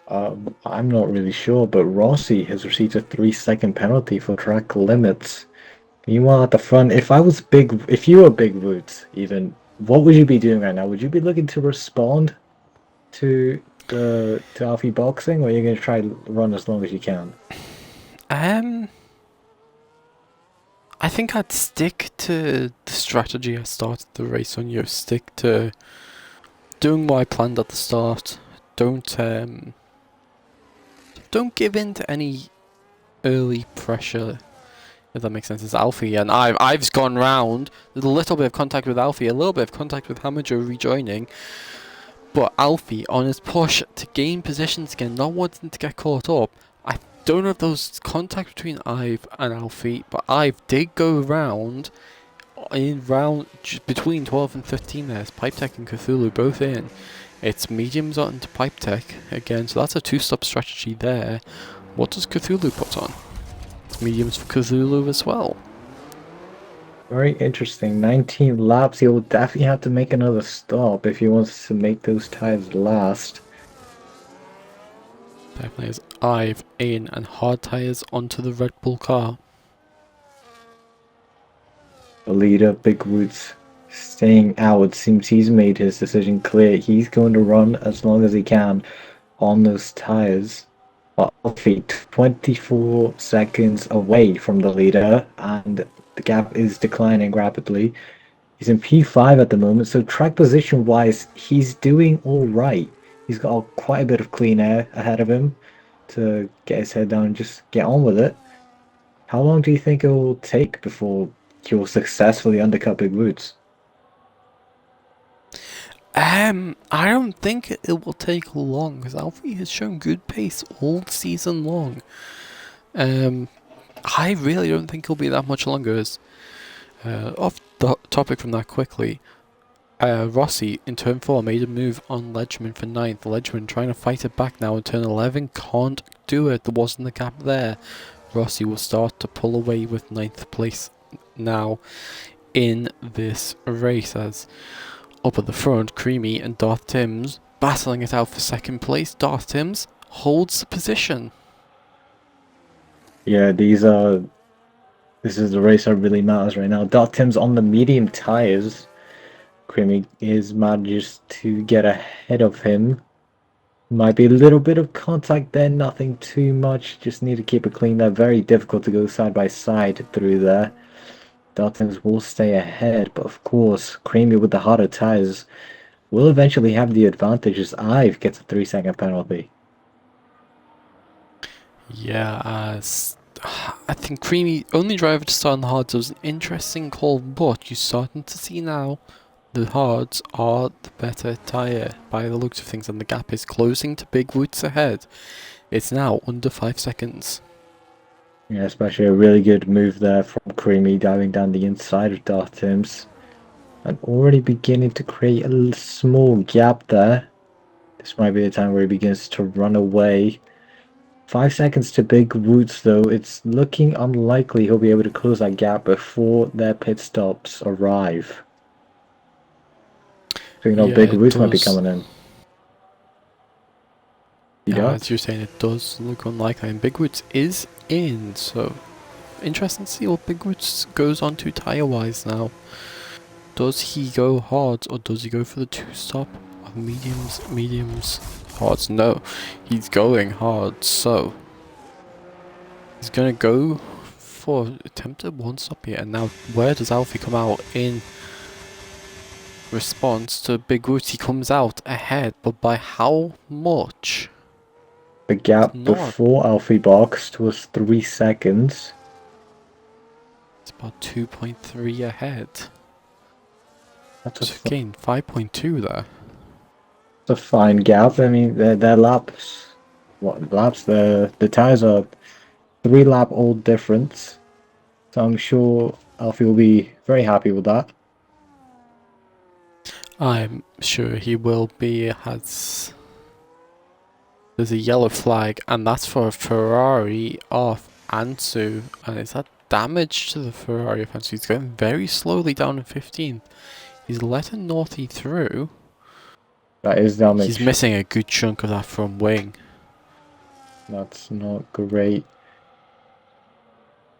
[SPEAKER 2] I'm not really sure, but Rossi has received a 3-second penalty for track limits. Meanwhile, at the front, if you were Big Woods, even, what would you be doing right now? Would you be looking to respond to Alfie boxing, or are you going to try to run as long as you can?
[SPEAKER 1] I think I'd stick to the strategy I started the race on. Stick to doing what I planned at the start. Don't give in to any early pressure, if that makes sense. It's Alfie and I've gone round. There's a little bit of contact with Alfie, a little bit of contact with Hamajo rejoining. But Alfie on his push to gain positions again, not wanting to get caught up. I don't know if there was contact between Ive and Alfie, but Ive did go round in round between 12 and 15 there. It's Pipe Tech and Cthulhu both in. It's mediums on to Pipe Tech again, so that's a 2-stop strategy there. What does Cthulhu put on? It's mediums for Cthulhu as well.
[SPEAKER 2] Very interesting. 19 laps. He will definitely have to make another stop if he wants to make those tires last.
[SPEAKER 1] Definitely is Ive in and hard tires onto the Red Bull car.
[SPEAKER 2] The leader, Big Woods, staying out. It seems he's made his decision clear. He's going to run as long as he can on those tires. Alfie, 24 seconds away from the leader, and the gap is declining rapidly. He's in P5 at the moment, so track position wise, he's doing all right. He's got quite a bit of clean air ahead of him to get his head down and just get on with it. How long do you think it will take before he'll successfully undercut Big Woods?
[SPEAKER 1] I don't think it will take long, because Alfie has shown good pace all season long. I really don't think it'll be that much longer. As off the topic from that quickly, Rossi in turn 4 made a move on Ledgman for 9th. Ledgman trying to fight it back now in turn 11, can't do it, there wasn't the gap there. Rossi will start to pull away with 9th place now in this race, as up at the front, Creamy and Darth Timms battling it out for 2nd place. Darth Timms holds the position.
[SPEAKER 2] Yeah, this is the race that really matters right now. Darth Timms on the medium tires. Creamy is managed to get ahead of him. Might be a little bit of contact there, nothing too much. Just need to keep it clean. They're very difficult to go side by side through there. Darth Timms will stay ahead, but of course, Creamy with the harder tires will eventually have the advantage as Ive gets a 3-second penalty.
[SPEAKER 1] Yeah, I think Creamy, only driver to start on the hards, was an interesting call, but you're starting to see now the hards are the better tyre by the looks of things, and the gap is closing to Big Woods ahead. It's now under 5 seconds.
[SPEAKER 2] Yeah, especially a really good move there from Creamy diving down the inside of Dartims. And already beginning to create a small gap there. This might be the time where he begins to run away. 5 seconds to Big Woods though. It's looking unlikely he'll be able to close that gap before their pit stops arrive. So you know
[SPEAKER 1] Yeah,
[SPEAKER 2] Big
[SPEAKER 1] it
[SPEAKER 2] Woods might be
[SPEAKER 1] does.
[SPEAKER 2] coming in.
[SPEAKER 1] Yeah, as you're saying, it does look unlikely, and Big Woods is in, so interesting to see what Big Woods goes on to tyre-wise now. Does he go hard, or does he go for the two-stop? Mediums, hards? No, he's going hard, so he's gonna go for attempted one-stop here. And now, where does Alfie come out in response to Big Woods? He comes out ahead, but by how much?
[SPEAKER 2] The gap
[SPEAKER 1] Not.
[SPEAKER 2] before Alfie boxed was 3 seconds.
[SPEAKER 1] It's about 2.3 ahead.
[SPEAKER 2] That's
[SPEAKER 1] So again, 5.2 there.
[SPEAKER 2] a fine gap. I mean, their laps. What laps? The tires are 3 lap old difference. So I'm sure Alfie will be very happy with that.
[SPEAKER 1] I'm sure he will be. There's a yellow flag, and that's for a Ferrari off Ansu. And is that damage to the Ferrari of Ansu? He's going very slowly down in 15th. He's letting Naughty through.
[SPEAKER 2] That is damage.
[SPEAKER 1] He's missing a good chunk of that front wing.
[SPEAKER 2] That's not great.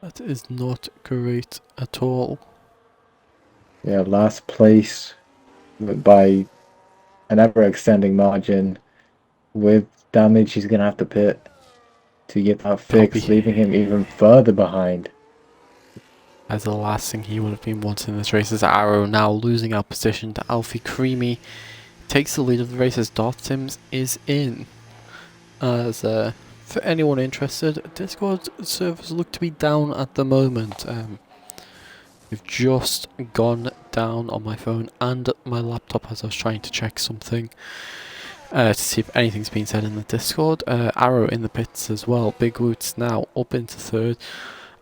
[SPEAKER 1] That is not great at all.
[SPEAKER 2] Yeah, last place by an ever-extending margin. With damage, he's going to have to pit to get that fixed, leaving him even further behind.
[SPEAKER 1] As the last thing he would have been wanting in this race is Arrow now losing our position to Alfie Creamy. Takes the lead of the race as Dartims is in. As for anyone interested, Discord servers look to be down at the moment. We've just gone down on my phone and my laptop as I was trying to check something to see if anything's been said in the Discord. Arrow in the pits as well. Big Woods now up into third.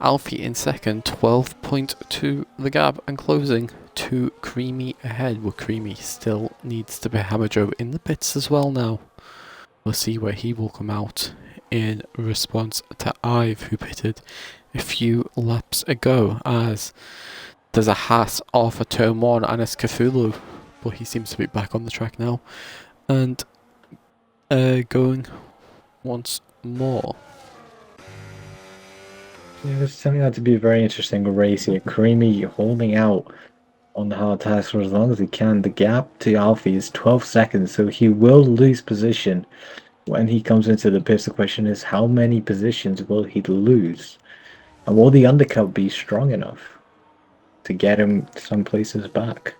[SPEAKER 1] Alfie in second, 12.2 the gap, and closing to Creamy ahead. Well, Creamy still needs to be Hammer Joe in the pits as well now. We'll see where he will come out in response to Ive, who pitted a few laps ago, as there's a hat off a turn 1 and it's Cthulhu, but he seems to be back on the track now and going once more.
[SPEAKER 2] Yeah, it's turning out to be a very interesting race here. Creamy holding out on the hard tires for as long as he can. The gap to Alfie is 12 seconds, so he will lose position when he comes into the pits. The question is, how many positions will he lose? And will the undercut be strong enough to get him some places back?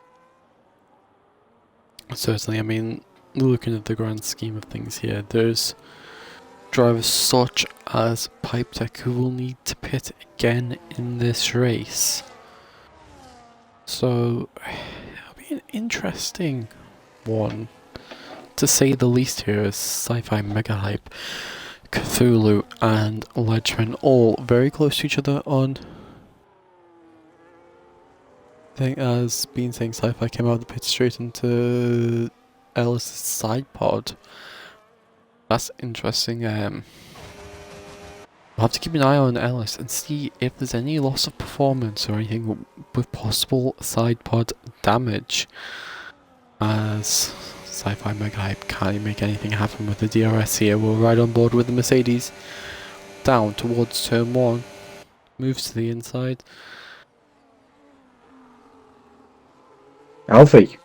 [SPEAKER 1] Certainly, I mean, looking at the grand scheme of things here, there's drivers such as Pipe Tech who will need to pit again in this race. So, it'll be an interesting one, to say the least here, as Sci-Fi Mega Hype, Cthulhu and Ledgeman all very close to each other on... I think as been saying, Sci-Fi came out of the pit straight into Ellis' side pod. That's interesting. We'll have to keep an eye on Ellis and see if there's any loss of performance or anything with possible side pod damage. As Sci-Fi Mega Hype can't make anything happen with the DRS here. We're right on board with the Mercedes. Down towards turn 1. Moves to the inside.
[SPEAKER 2] Alfie!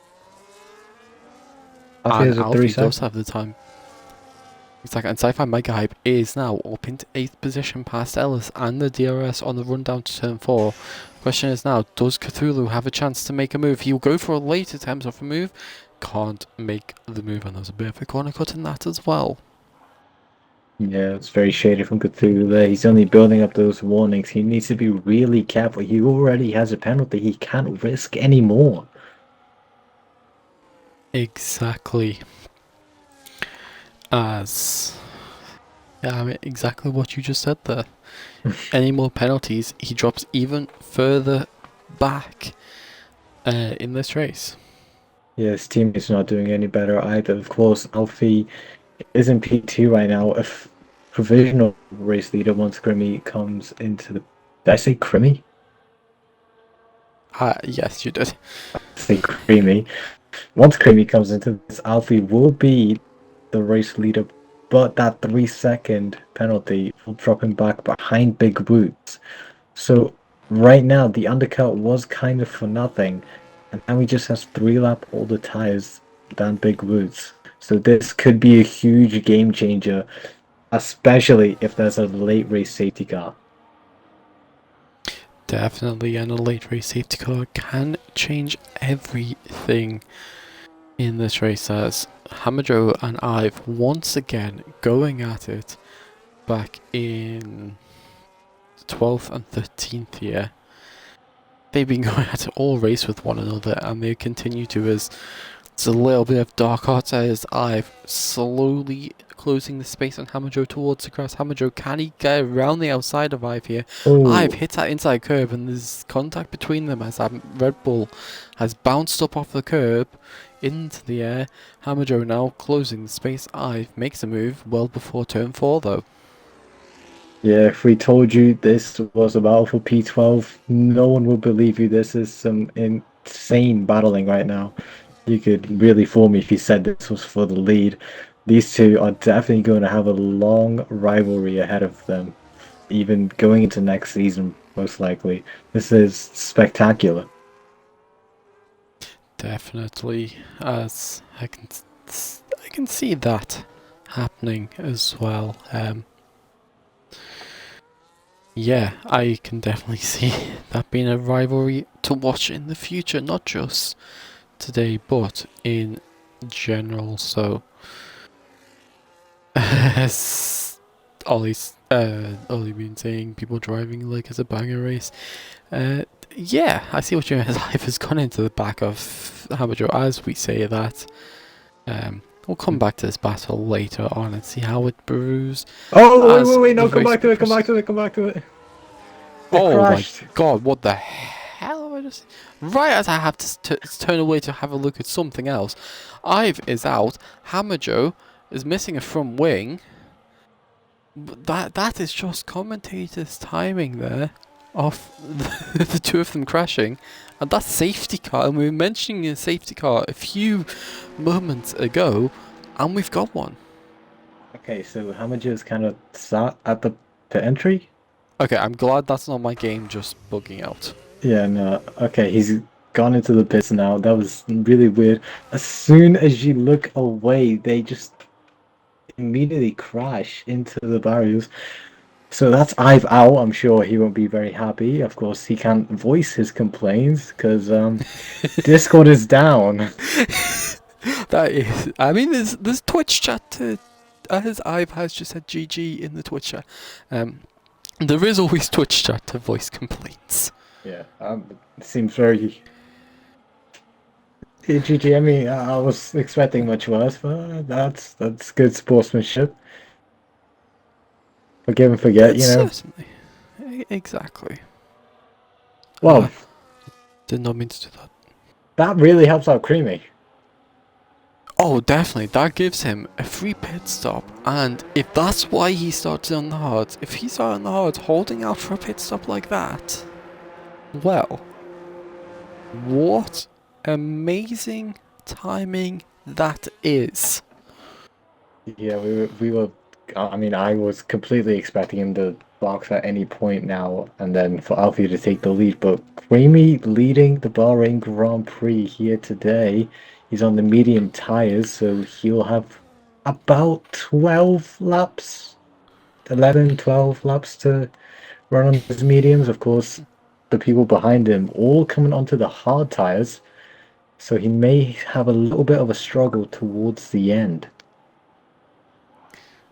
[SPEAKER 1] And
[SPEAKER 2] has a
[SPEAKER 1] Alfie
[SPEAKER 2] 3 seconds.
[SPEAKER 1] does have the time. Exactly, and Sci-Fi Mega Hype is now up into 8th position past Ellis and the DRS on the run down to turn 4. Question is now, does Cthulhu have a chance to make a move? He'll go for a late attempt of a move. Can't make the move, and there's a bit of a corner cut in that as well.
[SPEAKER 2] Yeah, it's very shady from Cthulhu there. He's only building up those warnings. He needs to be really careful. He already has a penalty. He can't risk any more.
[SPEAKER 1] exactly as yeah, I mean, exactly what you just said there. Any more penalties, he drops even further back in this race.
[SPEAKER 2] Yeah, his team is not doing any better either. Of course, Alfie is in P2 right now. If provisional race leader once Grimmy comes into the. Did I say Grimmy?
[SPEAKER 1] Yes, you did.
[SPEAKER 2] I say Creamy. Once Creamy comes into this, Alfie will be the race leader, but that 3 second penalty will drop him back behind Big Boots. So right now the undercut was kind of for nothing, and now he just has 3 lap older tires than Big Boots. So this could be a huge game changer, especially if there's a late race safety car.
[SPEAKER 1] Definitely, and a late race safety car can change everything in this race as Hamajo and Ive once again going at it back in 12th and 13th year. They've been going at it all race with one another, and they continue to as it's a little bit of dark arts as Ive slowly closing the space on Hamajo towards the grass. Hamajo, can he get around the outside of Ive here? Ive
[SPEAKER 2] Oh,
[SPEAKER 1] hits that inside curb and there's contact between them as Red Bull has bounced up off the curb into the air. Hamajo now closing the space. Ive makes a move well before turn 4 though.
[SPEAKER 2] yeah, if we told you this was a battle for P12, no one would believe you. This is some insane battling right now. You could really fool me if you said this was for the lead. These two are definitely going to have a long rivalry ahead of them, even going into next season, most likely. This is spectacular.
[SPEAKER 1] Definitely, as I can see that happening as well. Yeah, I can definitely see that being a rivalry to watch in the future, not just today, but in general. So, as Ollie been saying, people driving like it's a banger race. Yeah, I see what you mean. His life has gone into the back of Hamajo as we say that. We'll come back to this battle later on and see how it brews
[SPEAKER 2] Oh, wait, wait,
[SPEAKER 1] as
[SPEAKER 2] wait,
[SPEAKER 1] the
[SPEAKER 2] no, come
[SPEAKER 1] race
[SPEAKER 2] back to it, come back
[SPEAKER 1] progresses.
[SPEAKER 2] to it, come back to it. They
[SPEAKER 1] Oh my
[SPEAKER 2] crashed.
[SPEAKER 1] god, what the hell have I just... Right as I have to turn away to have a look at something else, Ive is out, Hamajo is missing a front wing. That is just commentators' timing there of the two of them crashing. And that safety car, and we were mentioning a safety car a few moments ago, and we've got one.
[SPEAKER 2] Okay, so Hamager is kind of sat at the entry.
[SPEAKER 1] Okay, I'm glad that's not my game just bugging out.
[SPEAKER 2] Yeah, no. Okay, he's gone into the pits now. That was really weird. As soon as you look away, they just immediately crash into the barriers. So that's Ive out. I'm sure he won't be very happy. Of course, he can't voice his complaints because Discord is down.
[SPEAKER 1] That is, I mean, there's Twitch chat to, as Ive has just said GG in the Twitch chat. There is always Twitch chat to voice complaints.
[SPEAKER 2] Yeah, it seems very GG. I mean, I was expecting much worse, but that's good sportsmanship. Forgive and forget, you know.
[SPEAKER 1] Certainly, exactly.
[SPEAKER 2] Well,
[SPEAKER 1] Did not mean to do that.
[SPEAKER 2] that really helps out Creamy.
[SPEAKER 1] Oh, definitely. That gives him a free pit stop. And if that's why he started on the hards, if he started on the hards holding out for a pit stop like that, well, what amazing timing that is.
[SPEAKER 2] Yeah, we were. I mean, I was completely expecting him to box at any point now, and then for Alfie to take the lead. But Creamy leading the Bahrain Grand Prix here today. He's on the medium tires, so he'll have about 12 laps, 11, 12 laps to run on his mediums. Of course, the people behind him all coming onto the hard tires, so he may have a little bit of a struggle towards the end.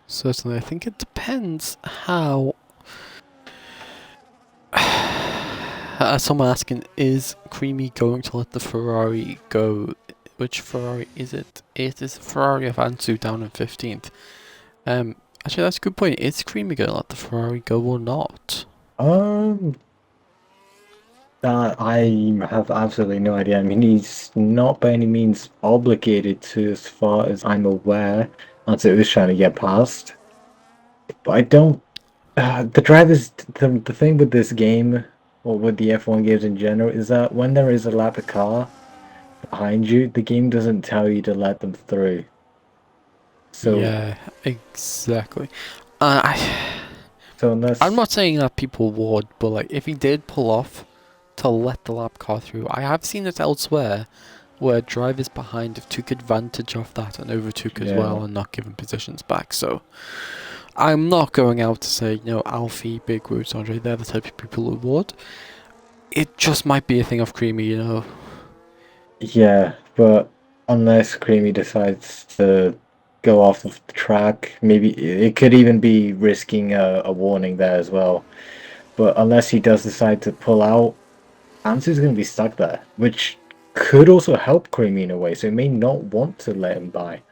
[SPEAKER 1] Certainly, I think it depends how... Someone asking, is Creamy going to let the Ferrari go which Ferrari is it? It is Ferrari of Ansu down in 15th. Um, Actually, that's a good point. Is Creamy going to let the Ferrari go or not?
[SPEAKER 2] Um, I have absolutely no idea. I mean, he's not by any means obligated to, as far as I'm aware, unless it was trying to get past. But I don't. The drivers, the thing with this game, or with the F1 games in general, is that when there is a lap of car behind you, the game doesn't tell you to let them through. So,
[SPEAKER 1] Yeah, exactly. Uh, I,
[SPEAKER 2] so
[SPEAKER 1] I'm
[SPEAKER 2] unless,
[SPEAKER 1] not saying that people would, but like if he did pull off to let the lap car through, I have seen it elsewhere where drivers behind have took advantage of that and overtook as
[SPEAKER 2] yeah,
[SPEAKER 1] well and not given positions back. So I'm not going out to say, Alfie, Big Roots, Andre, they're the type of people who would. It just might be a thing of Creamy.
[SPEAKER 2] yeah, but unless Creamy decides to go off of the track, maybe it could even be risking a warning there as well. But unless he does decide to pull out, Ansu's going to be stuck there, which could also help Creamy in a way. So he may not want to let him by,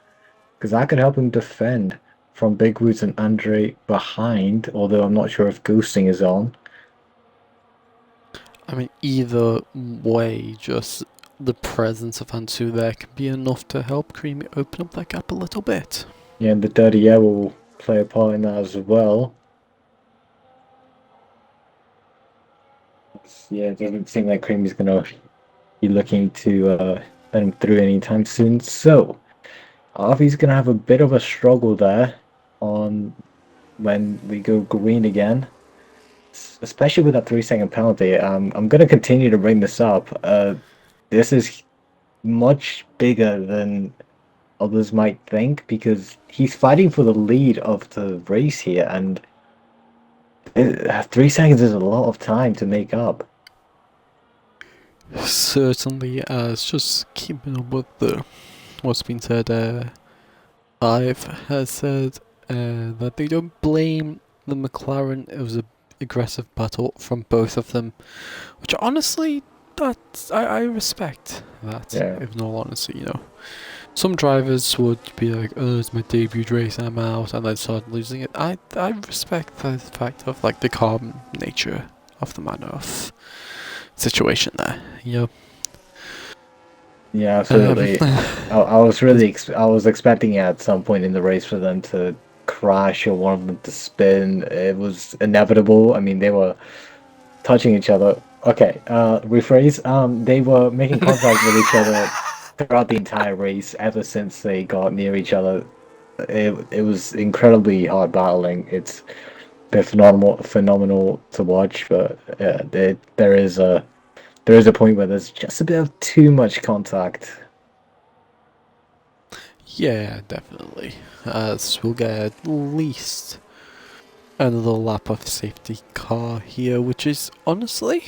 [SPEAKER 2] because that could help him defend from Big Woods and Andre behind. Although I'm not sure if ghosting is on.
[SPEAKER 1] I mean, either way, just the presence of Hansu there can be enough to help Creamy open up that gap a little bit.
[SPEAKER 2] Yeah, and the dirty air will play a part in that as well. Yeah, it doesn't seem like Creamy's gonna be looking to let him through anytime soon. So Harvey's gonna have a bit of a struggle there on when we go green again, especially with that 3 second penalty. I'm gonna continue to bring this up. This is much bigger than others might think because he's fighting for the lead of the race here, and 3 seconds is a lot of time to make up.
[SPEAKER 1] Certainly, as just keeping up with what's been said, Ive has said that they don't blame the McLaren. It was a aggressive battle from both of them, which honestly, I respect that.
[SPEAKER 2] Yeah.
[SPEAKER 1] In all honesty. Some drivers would be like, "Oh, it's my debut race, I'm out," and then start losing it. I respect the fact of like the calm nature of the manner of situation there.
[SPEAKER 2] Yeah,
[SPEAKER 1] Um,
[SPEAKER 2] absolutely. I was really I was expecting at some point in the race for them to crash or one of them to spin. It was inevitable. I mean, they were touching each other. Okay, rephrase. They were making contact with each other throughout the entire race ever since they got near each other. It was incredibly hard battling. They're phenomenal to watch, but yeah, there is a point where there's just a bit of too much contact.
[SPEAKER 1] yeah, definitely. As we'll get at least another lap of safety car here, which is honestly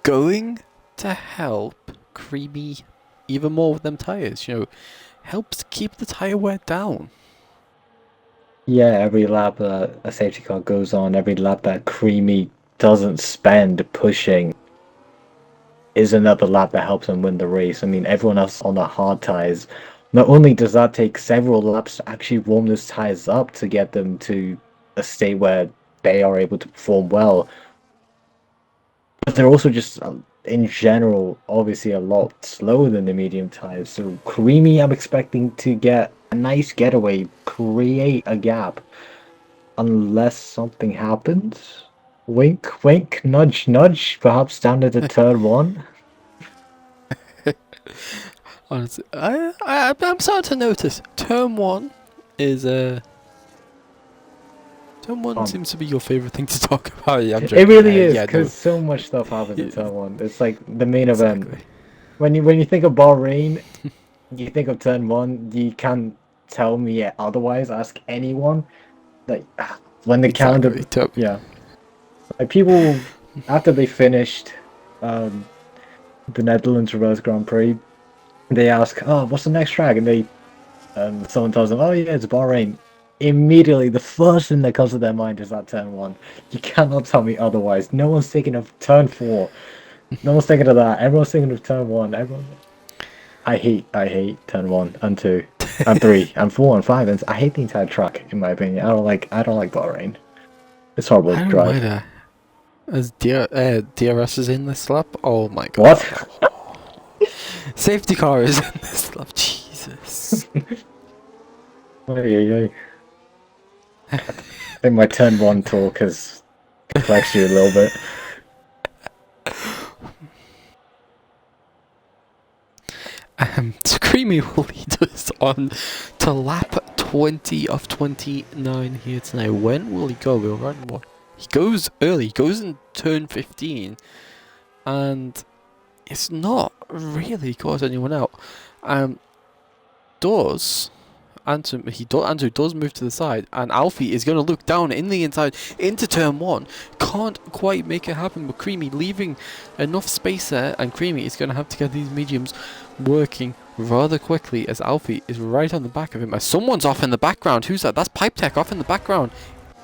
[SPEAKER 1] going to help Creamy even more with them tires. Helps keep the tire wear down.
[SPEAKER 2] Yeah, every lap that a safety car goes on, every lap that Creamy doesn't spend pushing is another lap that helps him win the race. I mean, everyone else on the hard tires, not only does that take several laps to actually warm those tires up to get them to a state where they are able to perform well, but they're also just, in general, obviously a lot slower than the medium tires. So Creamy, I'm expecting to get a nice getaway, create a gap, unless something happens. Wink, wink, nudge, nudge. Perhaps down at the turn one.
[SPEAKER 1] Honestly, I'm starting to notice turn one is turn one
[SPEAKER 2] Um,
[SPEAKER 1] seems to be your favorite thing to talk about. Yeah, I'm
[SPEAKER 2] it
[SPEAKER 1] joking.
[SPEAKER 2] really is
[SPEAKER 1] Yeah, no,
[SPEAKER 2] because so much stuff happens in
[SPEAKER 1] yeah,
[SPEAKER 2] turn one. It's like the main event.
[SPEAKER 1] exactly.
[SPEAKER 2] When you think of Bahrain, you think of turn one. You can't tell me otherwise. Ask anyone. Like when the calendar,
[SPEAKER 1] Exactly.
[SPEAKER 2] yeah. Like people after they finished um, the Netherlands Reverse Grand Prix, they ask, "Oh, what's the next track?" And someone tells them, "Oh yeah, it's Bahrain." Immediately, the first thing that comes to their mind is that turn one. You cannot tell me otherwise. No one's thinking of turn four. No one's thinking of that. Everyone's thinking of turn one. Everyone. I hate turn one and two and three and four and five, and I hate the entire track. In my opinion, I don't like Bahrain. It's horrible
[SPEAKER 1] I
[SPEAKER 2] to
[SPEAKER 1] don't
[SPEAKER 2] drive.
[SPEAKER 1] either. As DRS is in this lap, oh my
[SPEAKER 2] What?
[SPEAKER 1] god. Safety car is in this lap, Jesus.
[SPEAKER 2] Oy, oy, oy. I think my turn one talk has flexed you a little bit.
[SPEAKER 1] So Creamy will lead us on to lap 20 of 29 here tonight. When will he go? We'll run what? He goes early. He goes in turn 15, and it's not really caught anyone out. Does Andrew does move to the side, and Alfie is going to look down in the inside into turn one. Can't quite make it happen, but Creamy leaving enough space there, and Creamy is going to have to get these mediums working rather quickly as Alfie is right on the back of him. As someone's off in the background. Who's that? That's Pipe Tech off in the background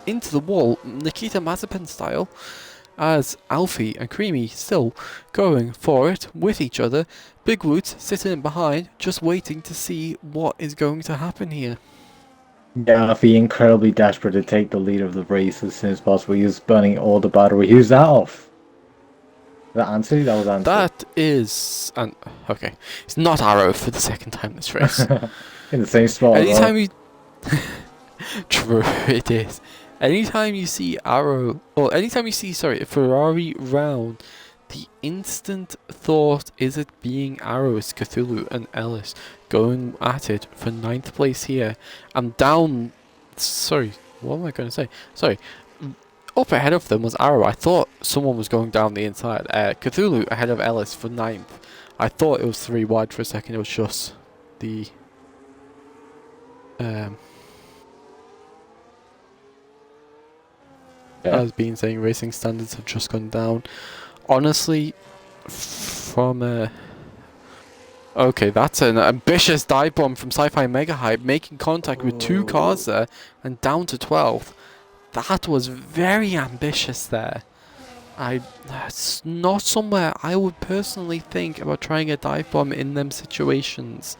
[SPEAKER 1] into the wall, Nikita Mazepin style, as Alfie and Creamy still going for it with each other. Big Woods sitting in behind, just waiting to see what is going to happen here.
[SPEAKER 2] Yeah, I'd be incredibly desperate to take the lead of the race as soon as possible. He was burning all the battery. Who's that off? That Ansu? That was Ansu.
[SPEAKER 1] That is... okay, it's not Arrow for the second time this race.
[SPEAKER 2] In the same spot.
[SPEAKER 1] Anytime you... True, it is. Anytime you see Arrow... Or anytime you see, sorry, Ferrari round, the instant thought is it being Arrows, Cthulhu and Ellis going at it for 9th place here. And down... Sorry, what am I going to say? Sorry. Up ahead of them was Arrow. I thought someone was going down the inside. Cthulhu ahead of Ellis for 9th. I thought it was 3 wide for a second. It was just the... As been saying, racing standards have just gone down. Honestly, from... okay, that's an ambitious dive bomb from Sci-Fi Mega Hype, making contact with 2 cars there and down to 12th. That was very ambitious there. It's not somewhere I would personally think about trying a dive bomb in them situations.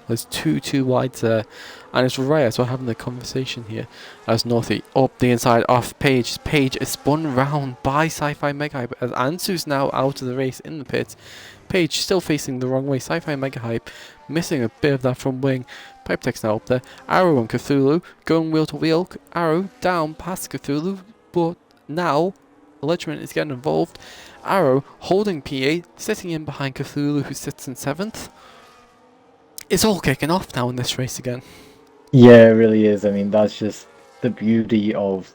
[SPEAKER 1] There's too wide there. And it's right as we're having the conversation here. As Northy up the inside off Page. Page is spun round by Sci-Fi Mega Hype as Ansu's now out of the race in the pits. Page still facing the wrong way. Sci-Fi Mega Hype missing a bit of that from wing. Pipe Tech's now up there. Arrow and Cthulhu going wheel to wheel. Arrow down past Cthulhu, but now Ledgerman is getting involved. Arrow holding PA, sitting in behind Cthulhu, who sits in 7th. It's all kicking off now in this race again.
[SPEAKER 2] Yeah, it really is. I mean, that's just the beauty of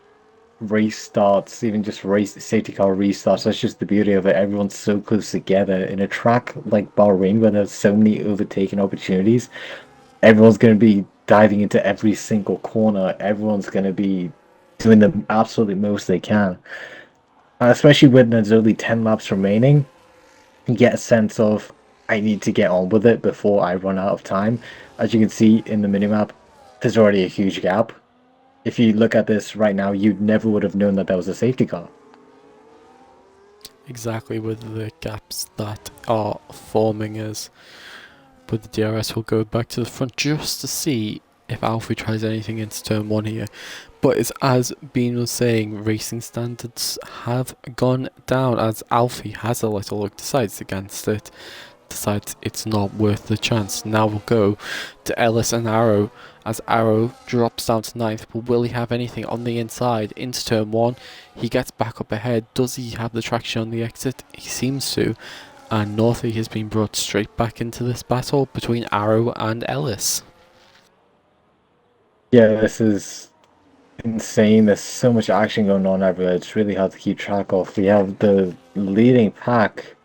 [SPEAKER 2] race starts, even just race safety car restarts. That's just the beauty of it. Everyone's so close together in a track like Bahrain where there's so many overtaking opportunities. Everyone's going to be diving into every single corner. Everyone's going to be doing the absolute most they can. Especially when there's only 10 laps remaining, you get a sense of, I need to get on with it before I run out of time. As you can see in the minimap, there's already a huge gap. If you look at this right now, you never would have known that was a safety car.
[SPEAKER 1] Exactly, with the gaps that are forming as... But the DRS will go back to the front just to see if Alfie tries anything into turn 1 here. But as Bean was saying, racing standards have gone down as Alfie has a little look, decides against it, decides it's not worth the chance. Now we'll go to Ellis and Arrow as Arrow drops down to 9th. But will he have anything on the inside into turn 1? He gets back up ahead. Does he have the traction on the exit? He seems to. And Northy has been brought straight back into this battle between Arrow and Ellis.
[SPEAKER 2] Yeah, this is insane. There's so much action going on everywhere. It's really hard to keep track of. We have the leading pack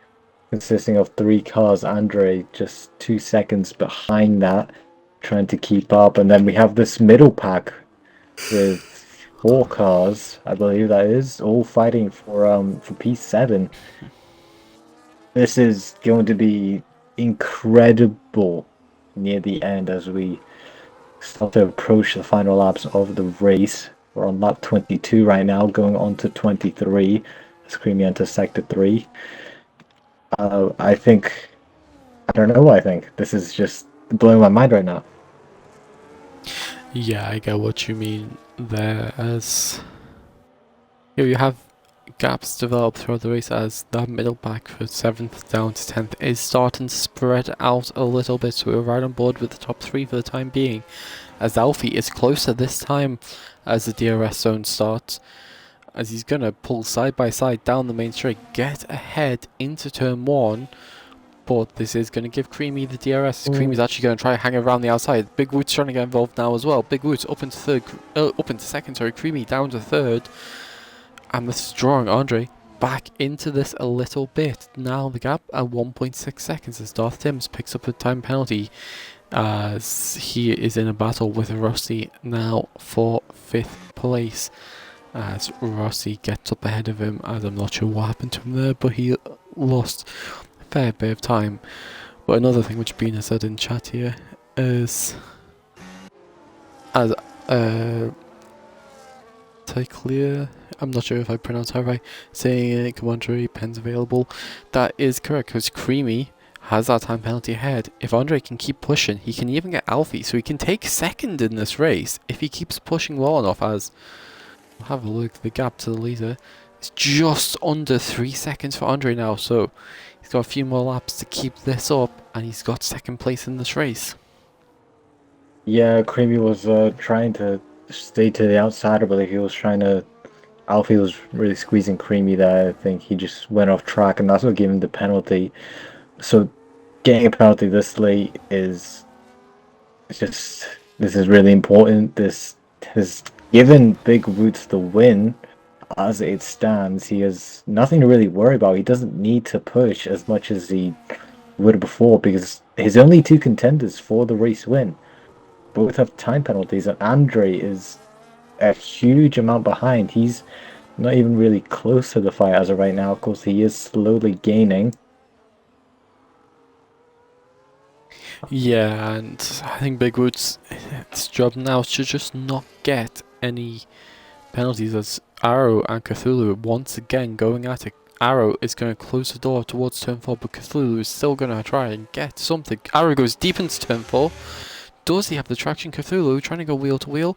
[SPEAKER 2] consisting of 3 cars. Andre just 2 seconds behind that, trying to keep up. And then we have this middle pack with 4 cars, I believe that is, all fighting for P7. This is going to be incredible near the end as we start to approach the final laps of the race. We're on lap 22 right now, going on to 23 as Creamy enters sector 3. I think I don't know what I think. This is just blowing my mind right now.
[SPEAKER 1] Yeah, I get what you mean there. As you have gaps develop throughout the race as that middle back for 7th down to 10th is starting to spread out a little bit, so we're right on board with the top 3 for the time being, as Alfie is closer this time as the DRS zone starts, as he's going to pull side by side down the main straight, get ahead into turn 1, but this is going to give Creamy the DRS. Creamy's actually going to try and hang around the outside. Big Woot's trying to get involved now as well. Big Woot's up into third, up into second, sorry, Creamy down to third. And this is drawing Andre back into this a little bit. Now the gap at 1.6 seconds as Darth Timms picks up a time penalty as he is in a battle with Rossi now for 5th place. As Rossi gets up ahead of him, as I'm not sure what happened to him there, but he lost a fair bit of time. But another thing which Bina said in chat here is as Clear, I'm not sure if I pronounced that right, saying commentary pens available. That is correct, because Creamy has that time penalty ahead. If Andre can keep pushing, he can even get Alfie, so he can take second in this race if he keeps pushing well enough. As we'll have a look, the gap to the leader is just under 3 seconds for Andre now, so he's got a few more laps to keep this up, and he's got second place in this race.
[SPEAKER 2] Yeah, Creamy was trying to stay to the outside, but he was trying to. Alfie was really squeezing Creamy there. I think he just went off track, and that's what gave him the penalty. So, getting a penalty this late is just. This is really important. This has given Big Roots the win. As it stands, he has nothing to really worry about. He doesn't need to push as much as he would before because his only 2 contenders for the race win both have time penalties, and Andre is a huge amount behind. He's not even really close to the fight as of right now. Of course, he is slowly gaining.
[SPEAKER 1] Yeah, and I think Big Wood's job now is to just not get any penalties, as Arrow and Cthulhu once again going at it. Arrow is going to close the door towards turn 4, but Cthulhu is still going to try and get something. Arrow goes deep into turn 4. Does he have the traction? Cthulhu trying to go wheel to wheel,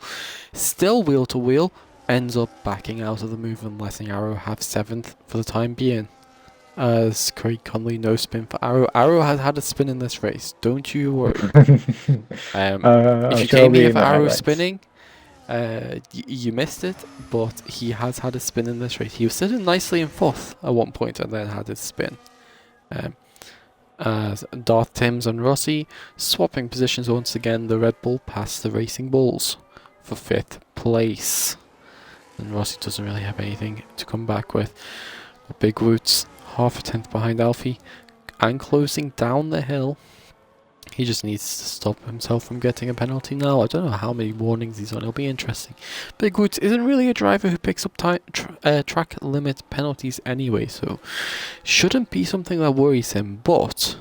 [SPEAKER 1] still wheel to wheel, ends up backing out of the move and letting Arrow have 7th for the time being. As Craig Conley, no spin for Arrow. Arrow has had a spin in this race, don't you worry. If you came here for Arrow spinning, you missed it, but he has had a spin in this race. He was sitting nicely in 4th at one point and then had his spin. As Darth Timms and Rossi swapping positions once again, the Red Bull past the Racing Bulls for 5th place. And Rossi doesn't really have anything to come back with. But Big Roots half a tenth behind Alfie and closing down the hill. He just needs to stop himself from getting a penalty now. I don't know how many warnings he's on. It'll be interesting. Big Woods isn't really a driver who picks up track limit penalties anyway, so shouldn't be something that worries him. But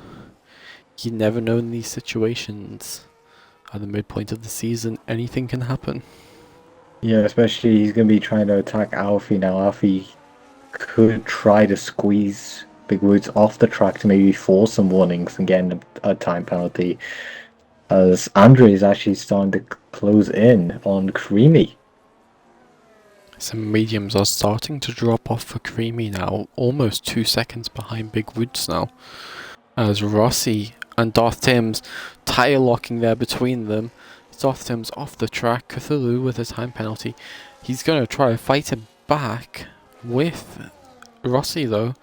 [SPEAKER 1] you never know in these situations. At the midpoint of the season, anything can happen.
[SPEAKER 2] Yeah, especially he's going to be trying to attack Alfie now. Alfie could try to squeeze Big Woods off the track to maybe force some warnings and get a time penalty, as Andre is actually starting to close in on Creamy.
[SPEAKER 1] Some mediums are starting to drop off for Creamy now, almost 2 seconds behind Big Woods now, as Rossi and Darth Timms tyre locking there between them. Darth Timms off the track, Cthulhu with a time penalty. He's going to try to fight it back with Rossi though.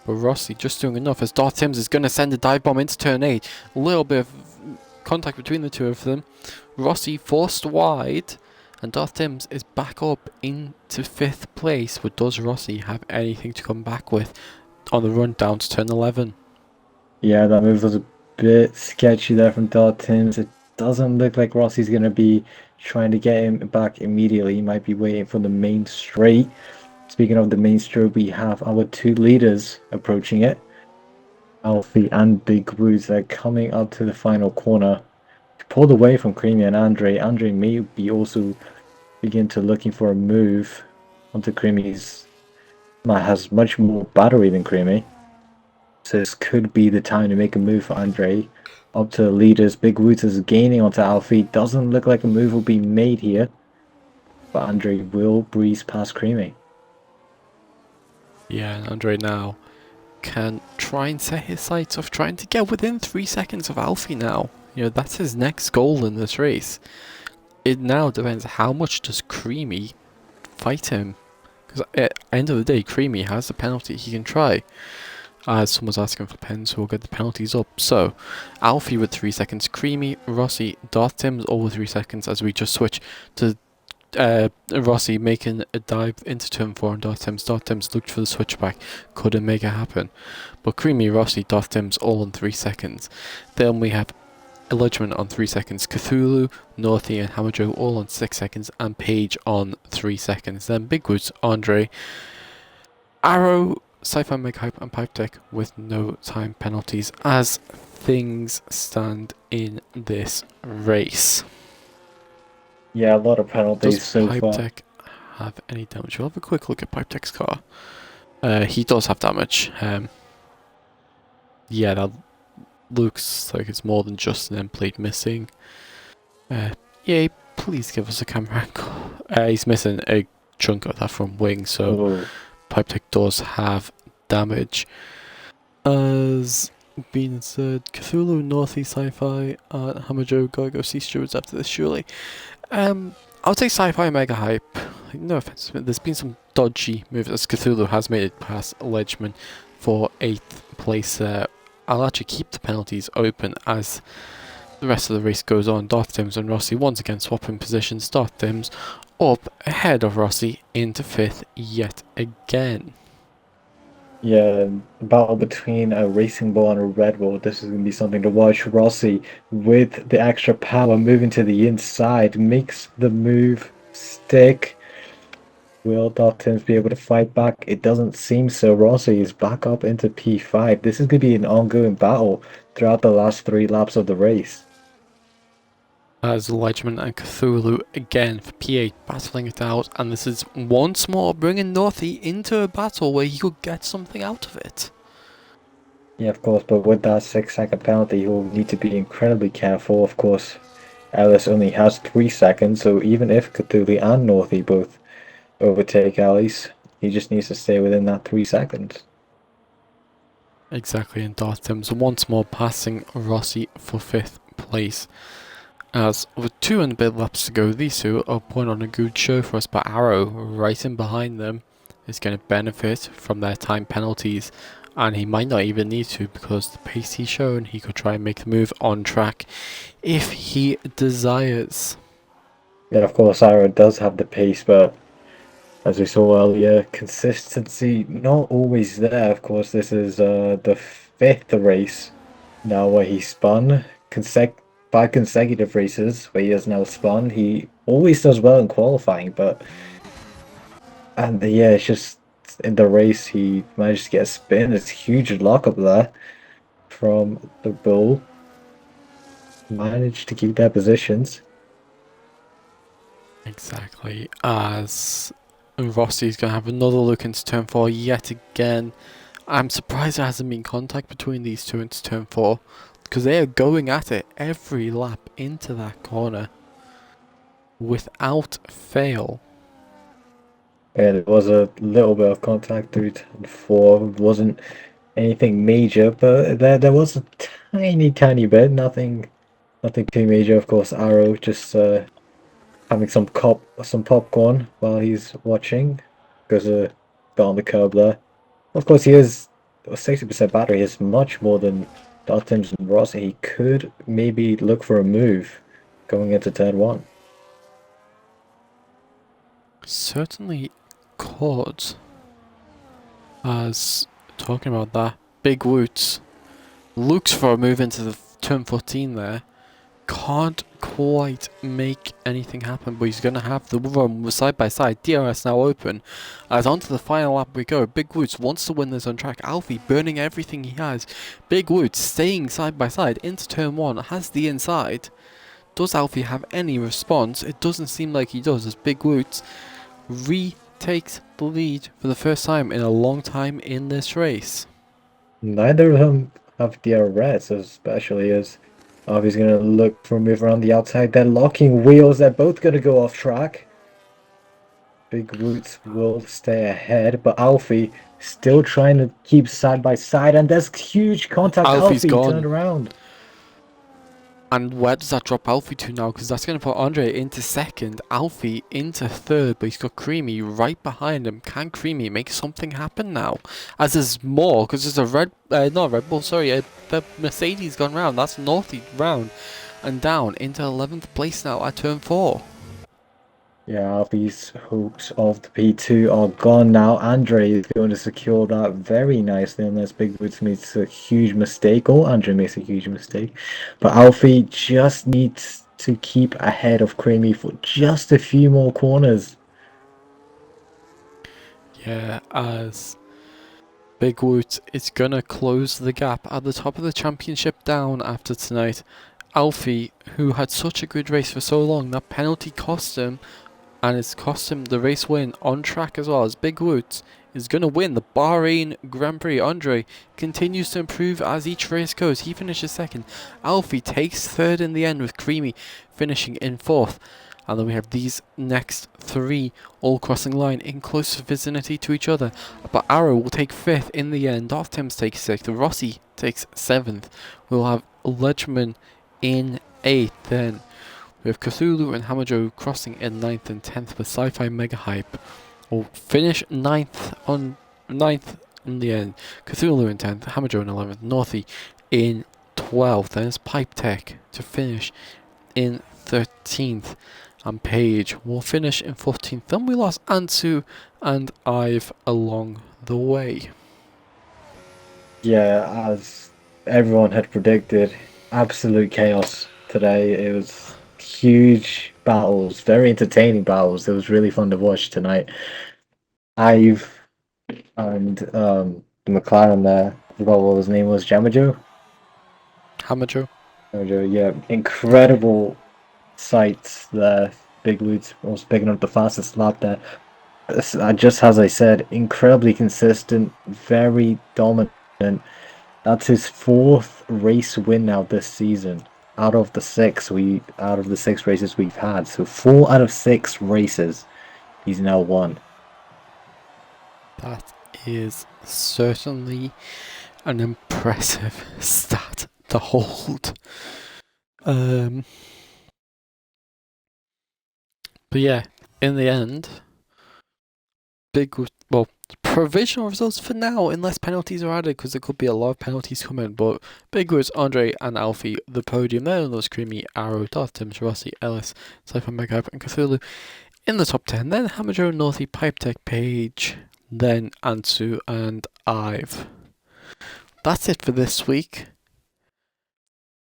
[SPEAKER 1] But Rossi just doing enough as Darth Timms is going to send a dive bomb into turn 8. A little bit of contact between the two of them. Rossi forced wide and Darth Timms is back up into 5th place. But does Rossi have anything to come back with on the run down to turn 11?
[SPEAKER 2] Yeah, that move was a bit sketchy there from Darth Timms. It doesn't look like Rossi's going to be trying to get him back immediately. He might be waiting for the main straight. Speaking of the main straight, we have our 2 leaders approaching it. Alfie and Big Woods. They're coming up to the final corner. Pulled away from Creamy and Andre. Andre may be also begin to looking for a move onto Creamy's. Has much more battery than Creamy. So this could be the time to make a move for Andre. Up to the leaders. Big Woods is gaining onto Alfie. Doesn't look like a move will be made here. But Andre will breeze past Creamy.
[SPEAKER 1] Yeah, and Andre now can try and set his sights off trying to get within 3 seconds of Alfie now. You know, that's his next goal in this race. It now depends how much does Creamy fight him. Because at the end of the day, Creamy has the penalty he can try. As someone's asking for pens, who will get the penalties up. So, Alfie with 3 seconds, Creamy, Rossi, Darth Timms all with 3 seconds as we just switch to Rossi making a dive into turn 4 and Darth Timms. Darth Timms looked for the switchback, couldn't make it happen. But Creamy, Rossi, Darth Timms all in 3 seconds. Then we have Illegiment on 3 seconds, Cthulhu, Northy and Hammer Joe all on 6 seconds, and Page on 3 seconds. Then Big Woods, Andre, Arrow, Sci-Fi Mega Hype and Pipe Tech with no time penalties as things stand in this race.
[SPEAKER 2] Yeah, a lot of penalties
[SPEAKER 1] Does
[SPEAKER 2] so
[SPEAKER 1] Pipe
[SPEAKER 2] far.
[SPEAKER 1] Tech have any damage? We'll have a quick look at Pipe Tech's car. He does have damage. Yeah, that looks like it's more than just an end plate missing. Yay, please give us a camera angle. He's missing a chunk of that front wing, so
[SPEAKER 2] Oh.
[SPEAKER 1] Pipe Tech does have damage. As being said, Cthulhu, Northeast Sci-Fi, and Hammer Joe gotta go see stewards after this, surely. I would say Sci-Fi Mega Hype. Like, no offense, but there's been some dodgy moves as Cthulhu has made it past Ledgman for 8th place there. I'll actually keep the penalties open as the rest of the race goes on. Darth Timms and Rossi once again swapping positions. Darth Timms up ahead of Rossi into 5th yet again.
[SPEAKER 2] Yeah, the battle between a Racing Bull and a Red Bull. This is going to be something to watch. Rossi, with the extra power, moving to the inside, makes the move stick. Will Timms be able to fight back? It doesn't seem so. Rossi is back up into P5. This is going to be an ongoing battle throughout the last 3 laps of the race.
[SPEAKER 1] As Ledgman and Cthulhu again for P8 battling it out, and this is once more bringing Northy into a battle where he could get something out of it.
[SPEAKER 2] Yeah, of course, but with that 6-second penalty, he'll need to be incredibly careful. Of course, Ellis only has 3 seconds, so even if Cthulhu and Northy both overtake Ellis, he just needs to stay within that 3 seconds.
[SPEAKER 1] Exactly, and Darth Timms once more passing Rossi for 5th place. As with 2 and a bit laps to go, these two are putting on a good show for us, but Arrow, right in behind them, is going to benefit from their time penalties, and he might not even need to because the pace he's shown, he could try and make the move on track if he desires.
[SPEAKER 2] Yeah, of course, Arrow does have the pace, but as we saw earlier, consistency not always there. Of course, this is the 5th race now where he spun. 5 consecutive races where he has now spun. He always does well in qualifying, but yeah, it's just in the race he managed to get a spin. It's a huge lockup there from the Bull. Managed to keep their positions.
[SPEAKER 1] Exactly, as Rossi's going to have another look into turn 4 yet again. I'm surprised there hasn't been contact between these two into turn 4, because they are going at it every lap into that corner without fail.
[SPEAKER 2] Yeah, there was a little bit of contact through turn 4. It wasn't anything major, but there was a tiny bit. Nothing too major. Of course, Arrow just having some popcorn while he's watching, because got on the curb there. Of course, he is 60% battery. Is much more than Timms and Ross. He could maybe look for a move going into turn 1.
[SPEAKER 1] Certainly could. As talking about that, Big Woots looks for a move into the turn 14 there. Can't quite make anything happen, but he's going to have the run side by side. DRS now open. As onto the final lap we go. Big Woods wants to win this on track. Alfie burning everything he has. Big Woods staying side by side into turn 1. Has the inside. Does Alfie have any response? It doesn't seem like he does, as Big Woods retakes the lead for the first time in a long time in this race.
[SPEAKER 2] Neither of them have DRS, especially as Harvey's gonna look for a move around the outside. They're locking wheels. They're both gonna go off track. Big Roots will stay ahead, but Alfie still trying to keep side by side, and there's huge contact.
[SPEAKER 1] Alfie's
[SPEAKER 2] Alfie turned
[SPEAKER 1] gone.
[SPEAKER 2] around.
[SPEAKER 1] And where does that drop Alfie to now? Because that's going to put Andre into second, Alfie into third, but he's got Creamy right behind him. Can Creamy make something happen now? As there's more, because there's a not Red Bull, sorry, the Mercedes gone round. That's Northy round and down into 11th place now at turn 4.
[SPEAKER 2] Yeah, Alfie's hopes of the P2 are gone now. Andre is going to secure that very nicely unless Big Boots makes a huge mistake, or Andre makes a huge mistake. But Alfie just needs to keep ahead of Creamy for just a few more corners.
[SPEAKER 1] Yeah, as Big Woot is going to close the gap at the top of the championship down after tonight. Alfie, who had such a good race for so long, that penalty cost him, and it's cost him the race win on track as well, as Big Woods is going to win the Bahrain Grand Prix. Andre continues to improve as each race goes. He finishes second. Alfie takes third in the end, with Creamy finishing in fourth. And then we have these next three all crossing line in close vicinity to each other. But Arrow will take fifth in the end. Darth Timms takes sixth. Rossi takes seventh. We'll have Ledgman in eighth then. We have Cthulhu and Hamajo crossing in 9th and 10th, with Sci-Fi Mega Hype will finish 9th in the end. Cthulhu in 10th, Hamajo in 11th, Northy in 12th. Then it's Pipe Tech to finish in 13th. And Page will finish in 14th. Then we lost Ansu and Ive along the way.
[SPEAKER 2] Yeah, as everyone had predicted, absolute chaos today. It was huge battles, very entertaining battles. It was really fun to watch tonight. Ive and the McLaren there, I forgot what his name was, Jamajo?
[SPEAKER 1] Hamajo.
[SPEAKER 2] Jamajo, yeah, incredible sights there. Big Lutz was picking up the fastest lap there. Just as I said, incredibly consistent, very dominant. That's his fourth race win now this season. Out of the six races we've had, so 4 out of 6 races he's now won.
[SPEAKER 1] That is certainly an impressive stat to hold. But yeah, in the end, provisional results for now, unless penalties are added, because there could be a lot of penalties coming. But Big Woods, Andre, and Alfie, the podium there, and those Creamy, Arrow, Darth Timms, Rossi, Ellis, Cypher, Megap, and Cthulhu in the top 10. Then Hamajo, Northy, Pipe Tech, Page, then Ansu, and Ive. That's it for this week.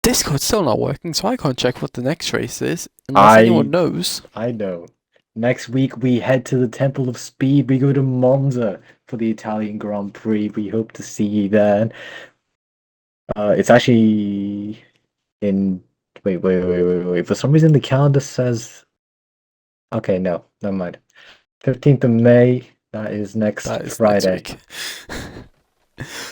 [SPEAKER 1] Discord's still not working, so I can't check what the next race is, unless anyone knows.
[SPEAKER 2] I know. Next week we head to the Temple of Speed. We go to Monza for the Italian Grand Prix. We hope to see you there. It's actually in... Wait. For some reason the calendar says... Okay, no, never mind. 15th of May, that is next Friday.
[SPEAKER 1] Next week.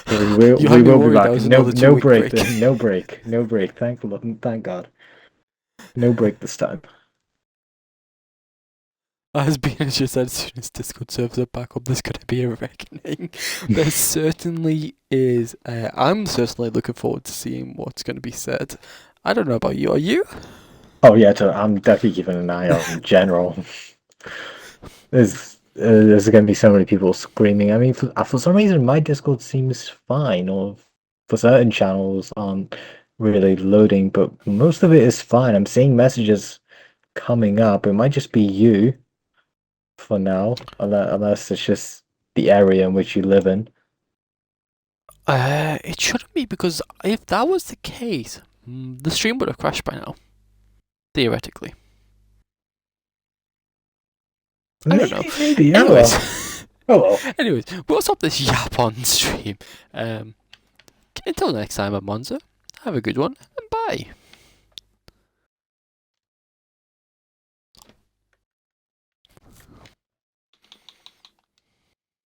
[SPEAKER 2] we will be back. No break. No break. Thank God. No break this time.
[SPEAKER 1] As Bean just said, as soon as Discord servers are back up, there's going to be a reckoning. There certainly is. I'm certainly looking forward to seeing what's going to be said. I don't know about you. Are you?
[SPEAKER 2] Oh yeah, I'm definitely keeping an eye out in general. There's going to be so many people screaming. I mean, for some reason, my Discord seems fine, or for certain channels aren't really loading, but most of it is fine. I'm seeing messages coming up. It might just be you for now, unless it's just the area in which you live in.
[SPEAKER 1] It shouldn't be, because if that was the case, the stream would have crashed by now. Theoretically. I don't know.
[SPEAKER 2] Maybe.
[SPEAKER 1] Anyways.
[SPEAKER 2] Oh well.
[SPEAKER 1] Anyways, we'll stop this yap on stream. Until next time, I'm Monza. Have a good one, and bye.